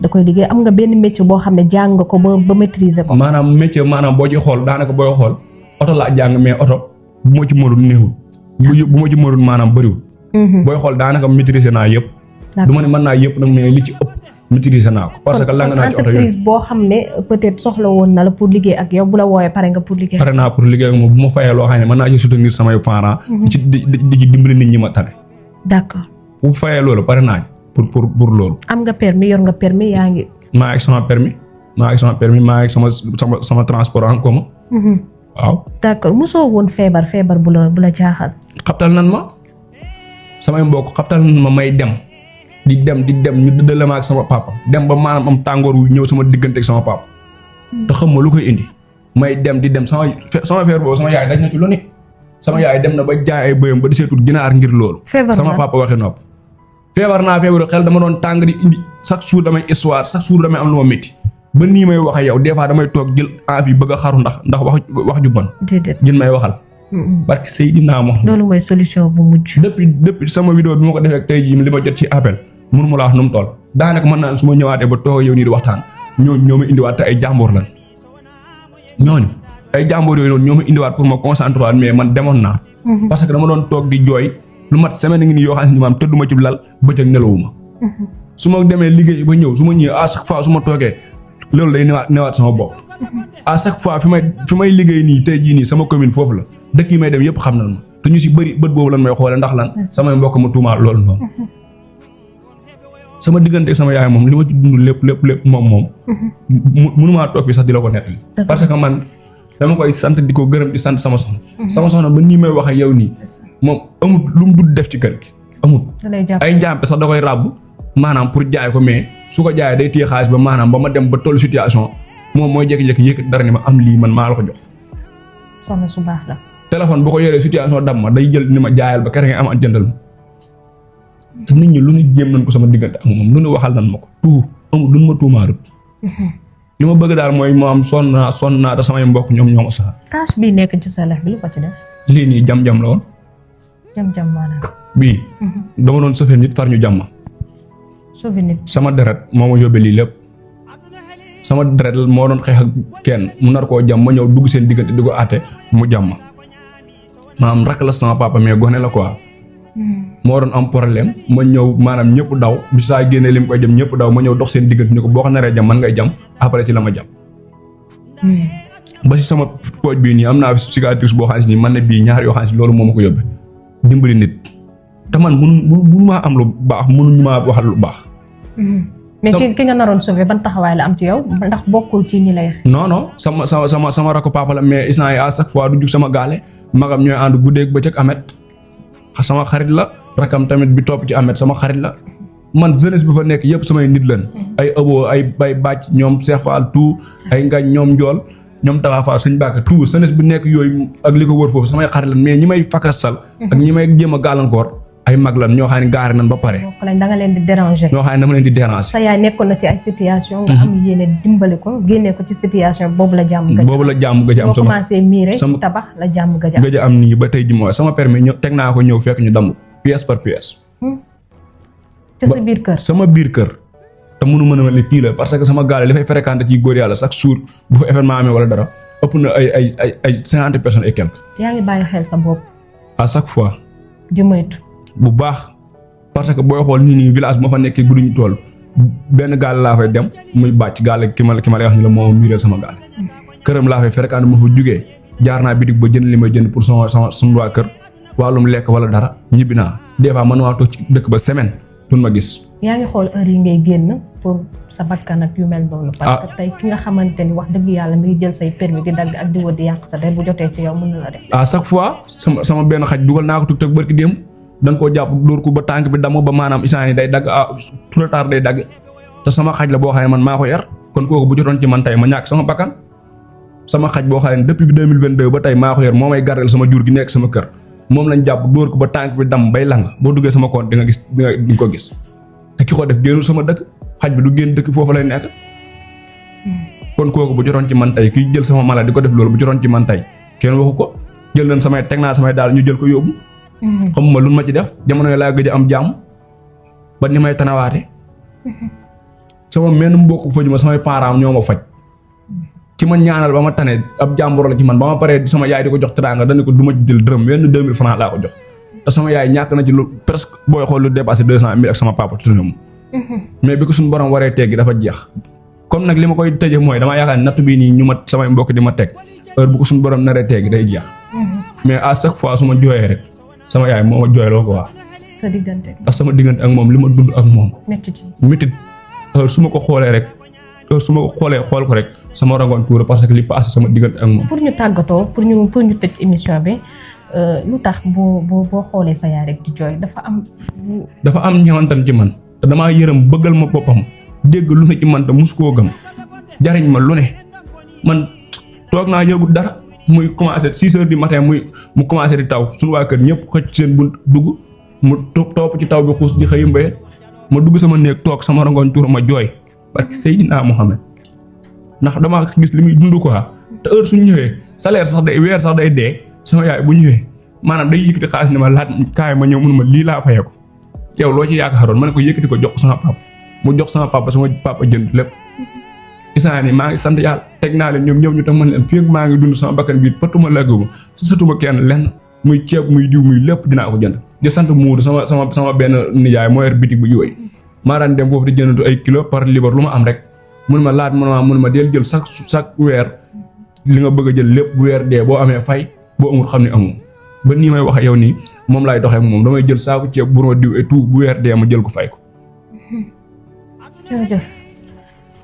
Speaker 2: da koy liggéey am nga benn métier boo xam ne jàng nga ko ba maîtriser ko.
Speaker 1: maanaam métier boo ci xool daanaka booy xool oto laa jàng mais oto bu ma ci mënul néewul. bu ma ci mënul maanaam bëriwul. booy xool daanaka maîtriser naa yëpp. du ma ne mën naa yëpp nag mais li ci ëpp maîtriser naa ko. parce que lang naa ci oto
Speaker 2: entreprise boo xam ne peut-être soxla woon na la pour liggéey ak yow bu la wooyee pare nga pour liggéey.
Speaker 1: pare naa pour liggéey ak moom bu ma fayee loo xam ne mën naa ci soutenir samay parents. di ci dimbali nit ñi ma tane.
Speaker 2: d'accord
Speaker 1: bu fayee loolu pare naa pour loolu.
Speaker 2: am nga permis yor nga permis yaa ngi.
Speaker 1: maa ngi sama permis maa ngi sama transport en commun. waaw.
Speaker 2: d'accord mosoo woon feebar bu la jaaxal.
Speaker 1: xabtal nan ma samay mbokk xabtal nan ma may dem. di dem ñu dëddale ma ak sama papa dem ba maanaam am tàngoor wu ñëw sama diggante ak sama papa te xam ma lu koy indi may dem di dem sama feebar boobu sama yaay daj na ci lu ne sama yaay dem na ba jaay ay bëyam ba di seetul ginaar ngir loolu. sama papa waxi nopp. feebar naa feebaru xel dama doon tàng di indi chaque jour damay histoire chaque jour damay am lu ma métti ba nii may wax ak yow des fois damay toog jël envie bëgg a xaru ndax wax ju bon.
Speaker 2: déedéet
Speaker 1: jën may waxal. barke Seydina Muhammad.
Speaker 2: loolu mooy solution bu mujj.
Speaker 1: depuis sama vidéo bi ma ko defee ak tey jii li ma jot ci appel. mënu ma la wax nu mu toll daanaka mën naa su ma ñëwaatee ba toog yow nii di waxtaan ñoo ma indiwaat te ay jàmbur lan ñooñu ay jàmbur yooyu noonu ñoo ma indiwaat pour ma concentrer waat mais man demoon naa. parce que dama doon toog di jooy lu mat semaine ngi nii yoo xam ne maam tëdduma ci lal bëccëg nelawuma. su ma demee liggéey ba ñëw su ma ñëwee à chaque fois su ma toogee loolu day newaat sama bopp. à chaque fois fi may liggéey nii tey jii nii sama commune foofu la dëkk yi may dem yëpp xam nañ ma te ñu si bëri bët boobu lan may xoolee ndax lan samay mbokk ma tuumaal loolu noonu. sama diggante ak sama yaay moom li ma ci dund lépp moom. mënumaa toog fi sax di la ko nettali. parce que man dama koy sant di ko gërëm di sant sama soxna. sama soxna ba nii may wax ak yow nii moom amul lu mu dul def ci kër gi amul. ay njàmpe sax da koy ràbb maanaam pour jaay ko mais su ko jaayee day téye xaalis ba maanaam ba ma dem ba tollu situation moom mooy jékki-jékki yëkkati dara ni ma am lii man maa la ko jox.
Speaker 2: soxna su baax la.
Speaker 1: téléphone bu ko yoree situation dam ma day jël ni ma jaayal ba kere nga am jëndal ma. te nit ñi lu ñu jéem nañ ko sama diggante ak moom lu ñu waxal nañ ma ko tout amul duñ ma tuumaarut. li ma bëgg daal mooy ma am sonn naa te samay mbokk ñoom ñoo ma sax.
Speaker 2: tâche bii nekk ci sa lex bi lu ko ci def.
Speaker 1: lii nii jam-jam la woon.
Speaker 2: jam-jam maanaam.
Speaker 1: bii. dama doon sëfee nit far ñu jàmm.
Speaker 2: sauver nit.
Speaker 1: sama deret moo ma yóbbee lii lépp sama deret moo doon xeex ak kenn mu nar koo jàmm ma ñëw dugg seen diggante di ko àtte mu jàmm maanaam rakk la sama papa mais gone la quoi. moo doon am problème ma ñëw maanaam ñëpp daw bi saa génnee li mu koy jëm ñëpp daw ma ñëw dox seen diggante ñu ko boo ko naree jam man ngay jam après ci la ma jam. ba si sama pooj bii nii am naa cicatrice boo xam ne nii man ne bii ñaar yoo xam ne loolu moo ma ko yóbbee dimbali nit te man mënu maa am lu baax mënuñu maa waxal lu baax.
Speaker 2: mais ki nga naroon sauver ban taxawaay la am ci yow ndax bokkul ci ñi lay.
Speaker 1: non sama rakku papa la mais instant yi à chaque fois du jug sama gaale magam ñooy ànd guddeeg bëccëg amet sama xarit la rakam tamit bi topp ci Ahmed sama xarit la man jeunesse bi fa nekk yëpp samay nit lañ ay ëboo ay bàcc ñoom Cheikh Fall tout ay ngañ ñoom njool ñoom Tafa Fall suñ bàkke tout jeunesse bi nekk yooyu ak li ko wër foofu samay xarit lañ mais ñi may fakasal ak ñi may jéem a gàllankoor ay mag lan ñoo xam ne gaari nan ba pare.
Speaker 2: da nga leen di déranger.
Speaker 1: ñoo xam ne dama leen di déranger.
Speaker 2: sa yaay nekkoon na ci ay situation nga am yéene dimbali ko génne ko ci situation boobu la jàmm gëj.
Speaker 1: boobu la jàmm gëj am
Speaker 2: sama commencé miire tabax la jàmm gëj am.
Speaker 1: gëj am nii ba tey ji mooy sama permis ñëw teg naa ko ñëw fekk ñu damm pièce par pièce.
Speaker 2: te sa biir kër.
Speaker 1: sama biir kër. te mënu mën a mel ni kii la parce que sama gaale li fay fréquenté ci góor yàlla chaque jour bu fa événement amee wala dara ëpp na ay 50 personnes et quelques.
Speaker 2: yaa ngi bàyyi xel sa bopp.
Speaker 1: à chaque fois.
Speaker 2: di moytu.
Speaker 1: bu baax parce que booy xool nii village moo fa nekkee guddi ñu toll benn gaal laa fay dem muy bàcc gaal ki ma lay wax ni la moo miireel sama gaal. këram laa fay fréquenté ma fa jugee jaar naa bitig ba jënd li may jënd pour sama waa kër wàllum lekk wala dara ñibbi naa des fois man maa toog ci dëkk ba semaine duñ ma gis.
Speaker 2: yaa ngi xool heure yi ngay génn pour sa bakkan ak yu mel noonu. parce que tey ki nga xamante ni wax dëgg yàlla mi ngi jël say permis di dagg ak di wër di yàq sa der bu jotee ci yow mën na la def.
Speaker 1: à chaque fois sama benn xaj dugal naa ko tuktak barki démb dañ koo jàpp dóor ko ba tànk bi damm ba maanaam isaan yi day dagg tout le temps day dagg te sama xaj la boo xam ne man maa ko yar kon kooku bu jotoon ci man tey ma ñàkk sama bakkan sama xaj boo xam ne depuis 2022 ba tey maa ko yar moo may gardel sama jur gi nekk sama kër moom lañ jàpp dóor ko ba tànk bi damm bay lang boo duggee sama compte di nga ko gis te ki ko def génnul sama dëkk xaj bi du génn dëkk foofu lay nekk kon kooku bu jotoon ci man tey kiy jël sama mala di ko def loolu bu jotoon ci man tey kenn waxu ko jël leen samay teg naa samay daal ñu jël ko yóbbu xamuma lu ma ci def jamono yi laa gëj a am jàmm ba ni may tanawaate sama menn mbokk faju ma samay parents ñoo ma faj ki ma ñaanal ba ma tane ab jàmbur la ci man ba ma paree sama yaay di ko jox teraanga dañ ko du ma jël dërëm wenn 2000 francs laa ko jox te sama yaay ñàkk na ci lu presque booy xool lu dépassé 200 000 ak sama papa tënam mais bi ko suñu borom waree teggi dafa jeex comme nag li ma koy tëjee mooy damaa yaakaar ne natt bii nii ñu ma samay mbokk di ma teg heure bu ko suñu borom naree teggi day jeex mais à chaque fois su ma jooyee rek sama yaay moo ma jooyloo ko waa
Speaker 2: sa diggante
Speaker 1: ak sama diggante ak moom li ma dund ak moom métit heure su ma ko xoolee rek heure su ma ko xoolee xool ko rek sama rangoon tuura parce que li passé sama diggante ak moom.
Speaker 2: pour ñu tàggatoo pour ñu tëj émission bi lu tax boo xoolee sa yaay rek di jooy dafa am
Speaker 1: ñewantan ci man te damaa yërëm bëggal ma boppam dégg lu ne ci man te musu koo gëm jariñ ma lu ne man toog naa yëgut dara muy commencé 6 heures du matin mu commencé di taw suñu waa kër ñëpp xëcc seen bunt dugg mu topp ci taw bi xuus di xëy mbéye ma dugg sama néeg toog sama rangoon tuura ma jooy parce que Seydina Mohamed ndax damaa gis li muy dund quoi te heure suñ ñëwee salaire sax day weer sax day dee sama yaay bu ñëwee maanaam day yëkkati xaalis ne ma laat kaay ma ñëw mënu ma lii laa fayee ko yow loo ci yaakaaroon ma ne ko yëkkati ko jox ko sama papa mu jox sama papa jënd lépp isaan yi maa ngi sant yàlla teg naa leen ñoom ñëw ñu tax man leen fii maa ngi dund sama bakkan bii pëttuma lagguma si satuma kenn lenn muy ceeb muy diw muy lépp dinaa ko jënd di sant muudu sama benn nijaay moo yor bitig bu yooyu maa daan dem foofu di jëndatu ay kilo par libre lu ma am rek mun ma laat mun ma del jël chaque weer li nga bëgg a jël lépp bu weer dee boo amee fay boo amul xam ne amul ba nii may wax yow nii moom laay doxee moom damay jël saako ceeb bu ma diw et tout bu weer dee ma jël ko fay ko.
Speaker 2: jërëjëf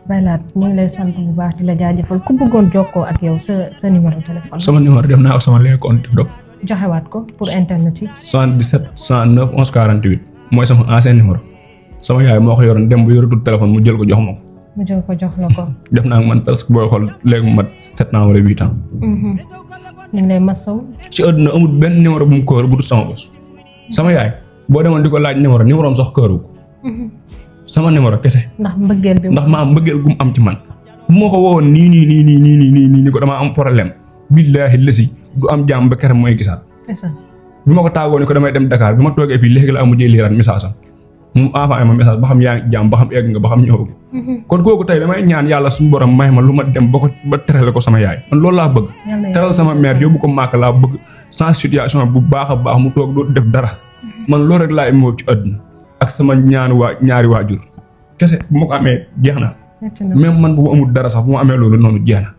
Speaker 2: Baylaat ñu ngi lay sant bu baax di la jaajëfal ku bëggoon jokkoo ak yow sa numéro téléphone.
Speaker 1: sama numéro def naa ko sama lien compte TikTok.
Speaker 2: joxewaat ko pour internet yi.
Speaker 1: 77 109 11 48 mooy sama ancien numéro sama yaay moo ko yoroon dem bu yoratul téléphone mu jël ko jox ma ko.
Speaker 2: mu jël ko jox la ko.
Speaker 1: def naa man parce que booy xool léegi mu mat 7 ans wala 8 ans.
Speaker 2: ñu ngi lay masaw.
Speaker 1: ci àdduna amul benn numéro bu mu kër bu dul sama bos. sama yaay boo demoon di ko laaj numéro am sax këru ko. sama numéro kese.
Speaker 2: ndax mbëggeel bi
Speaker 1: ndax maa mbëggeel gu mu am ci man. bu ma ko woowoon nii ko damaa am problème. billaahi lësi du am jàmm ba keroog mooy gisaat. bi ma ko tàggoo ni ko damay dem Dakar bi ma toogee fii léegi la mujjee liiraat message am. mu envoyé ma message ba xam yaa ngi jàmm ba xam egg nga ba xam ñëw. kon kooku tey damay ñaan yàlla suñu borom may ma lu ma dem ba terale ko sama yaay man loolu laa bëgg. teral sama mère yóbbu ko màkk laa bëgg sans situation bu baax a baax mu toog dootu def dara man loolu rek laa émoo ci àdduna ak sama ñaari waajur kese bu ma ko amee jeex na. même man bu ma amul dara sax bu ma amee loolu noonu jeex na.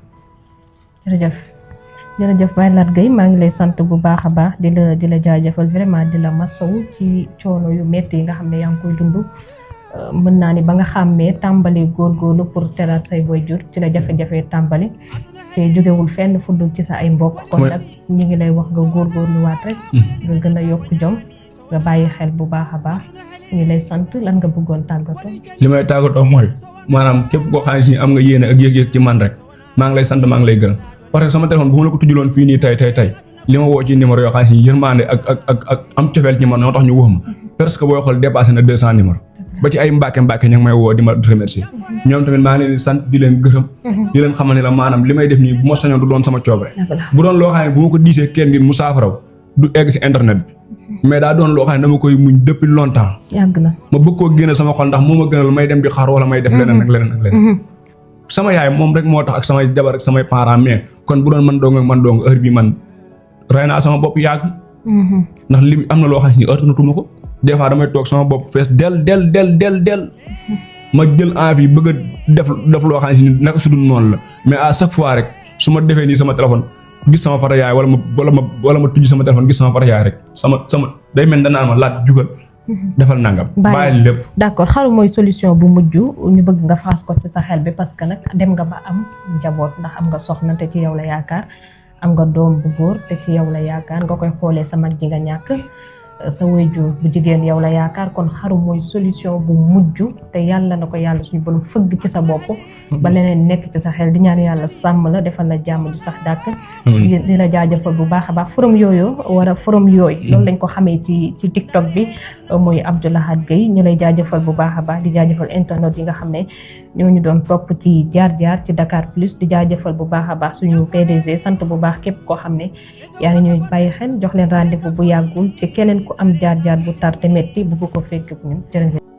Speaker 2: jërëjëf Baylaat Gaye maa ngi lay sant bu baax a baax di la jaajëfal vraiment di la masawu ci coono yu métti yi nga xam ne yaa ngi koy dund mën naa ni ba nga xàmmee tàmbali góorgóorlu pour teral say waajur ci la jafe-jafe tàmbali te jógewul fenn fuddul ci sa ay mbokk kon nag ñi ngi lay wax nga góorgóorluwaat rek nga gën a yokk jom nga bàyyi xel bu baax a baax ñu ngi lay sant lan nga bëggoon tàggatoo.
Speaker 1: li may tàggatoo mooy maanaam képp koo xam ne am nga yéene ak yëg-yëg ci man rek maa ngi lay sant maa ngi lay gërëm parce que sama téléphone bu ma la ko tujjuloon fii nii tey li ma woo ci numéro yoo xam ne yërmande ak am cofeel ci man noo tax ñu woo ma parce que booy xool dépassé na 200 numéro ba ci ay mbàkke ñu ngi may woo di ma remercier ñoom tamit maa ngi leen di sant di leen gërëm di leen xamal ne la maanaam li may def nii bu ma sañoon du doon sama coobare bu doon loo xam ne bu ma ko diisee kenn nit mu saafaraw du egg si internet bi mais daa doon loo xam ne dama koy muñ depuis longtemps
Speaker 2: yàgg na
Speaker 1: ma bëgg koo génne sama xol ndax moo ma gënal may dem di xaar wala may def leneen ak leneen sama yaay moom rek moo tax ak samay jabar ak samay parents mais kon bu doon man dong heure bi man rey naa sama bopp yàgg ndax li am na loo xam ne ëttanatuma ko des fois damay toog sama bopp fees del ma jël envie bëgg a def loo xam ne naka su dul noonu la mais à chaque fois rek su ma defee nii sama téléphone gis sama fata yaay wala ma tujj sama téléphone gis sama fata yaay rek sama day mel danaan ma laat jugal defal nangam bàyyi lépp.
Speaker 2: d'accord xaru mooy solution bu mujj ñu bëgg nga faas ko ci sa xel bi parce que nag dem nga ba am njaboot ndax am nga soxna te ci yow la yaakaar am nga doom bu góor te ci yow la yaakaar nga koy xoolee sa mag ji nga ñàkk sa waajur bu jigéen yow la yaakaar kon xaru mooy solution bu mujj te yàlla na ko yàlla suñu borom fëgg ci sa bopp ba leneen nekk ci sa xel di ñaan yàlla sàmm la defal la jàmm ju sax dàkk di la jaajëfal bu baax a baax forum yooyu loolu lañ ko xamee ci TikTok bi muy Abdou Lahad Gueye ñu lay jaajëfal bu baax a baax di jaajëfal internet yi nga xam ne ñooñu doon topp ci jaar-jaar ci Dakar Plus di jaajëfal bu baax a baax suñu PDG sant bu baax képp koo xam ne yaa ngi ñuy bàyyi xel jox leen rendez-vous bu yàggul ci keneen ku am jaar-jaar bu tar te metti bu ko fekk ñun jërë ngeen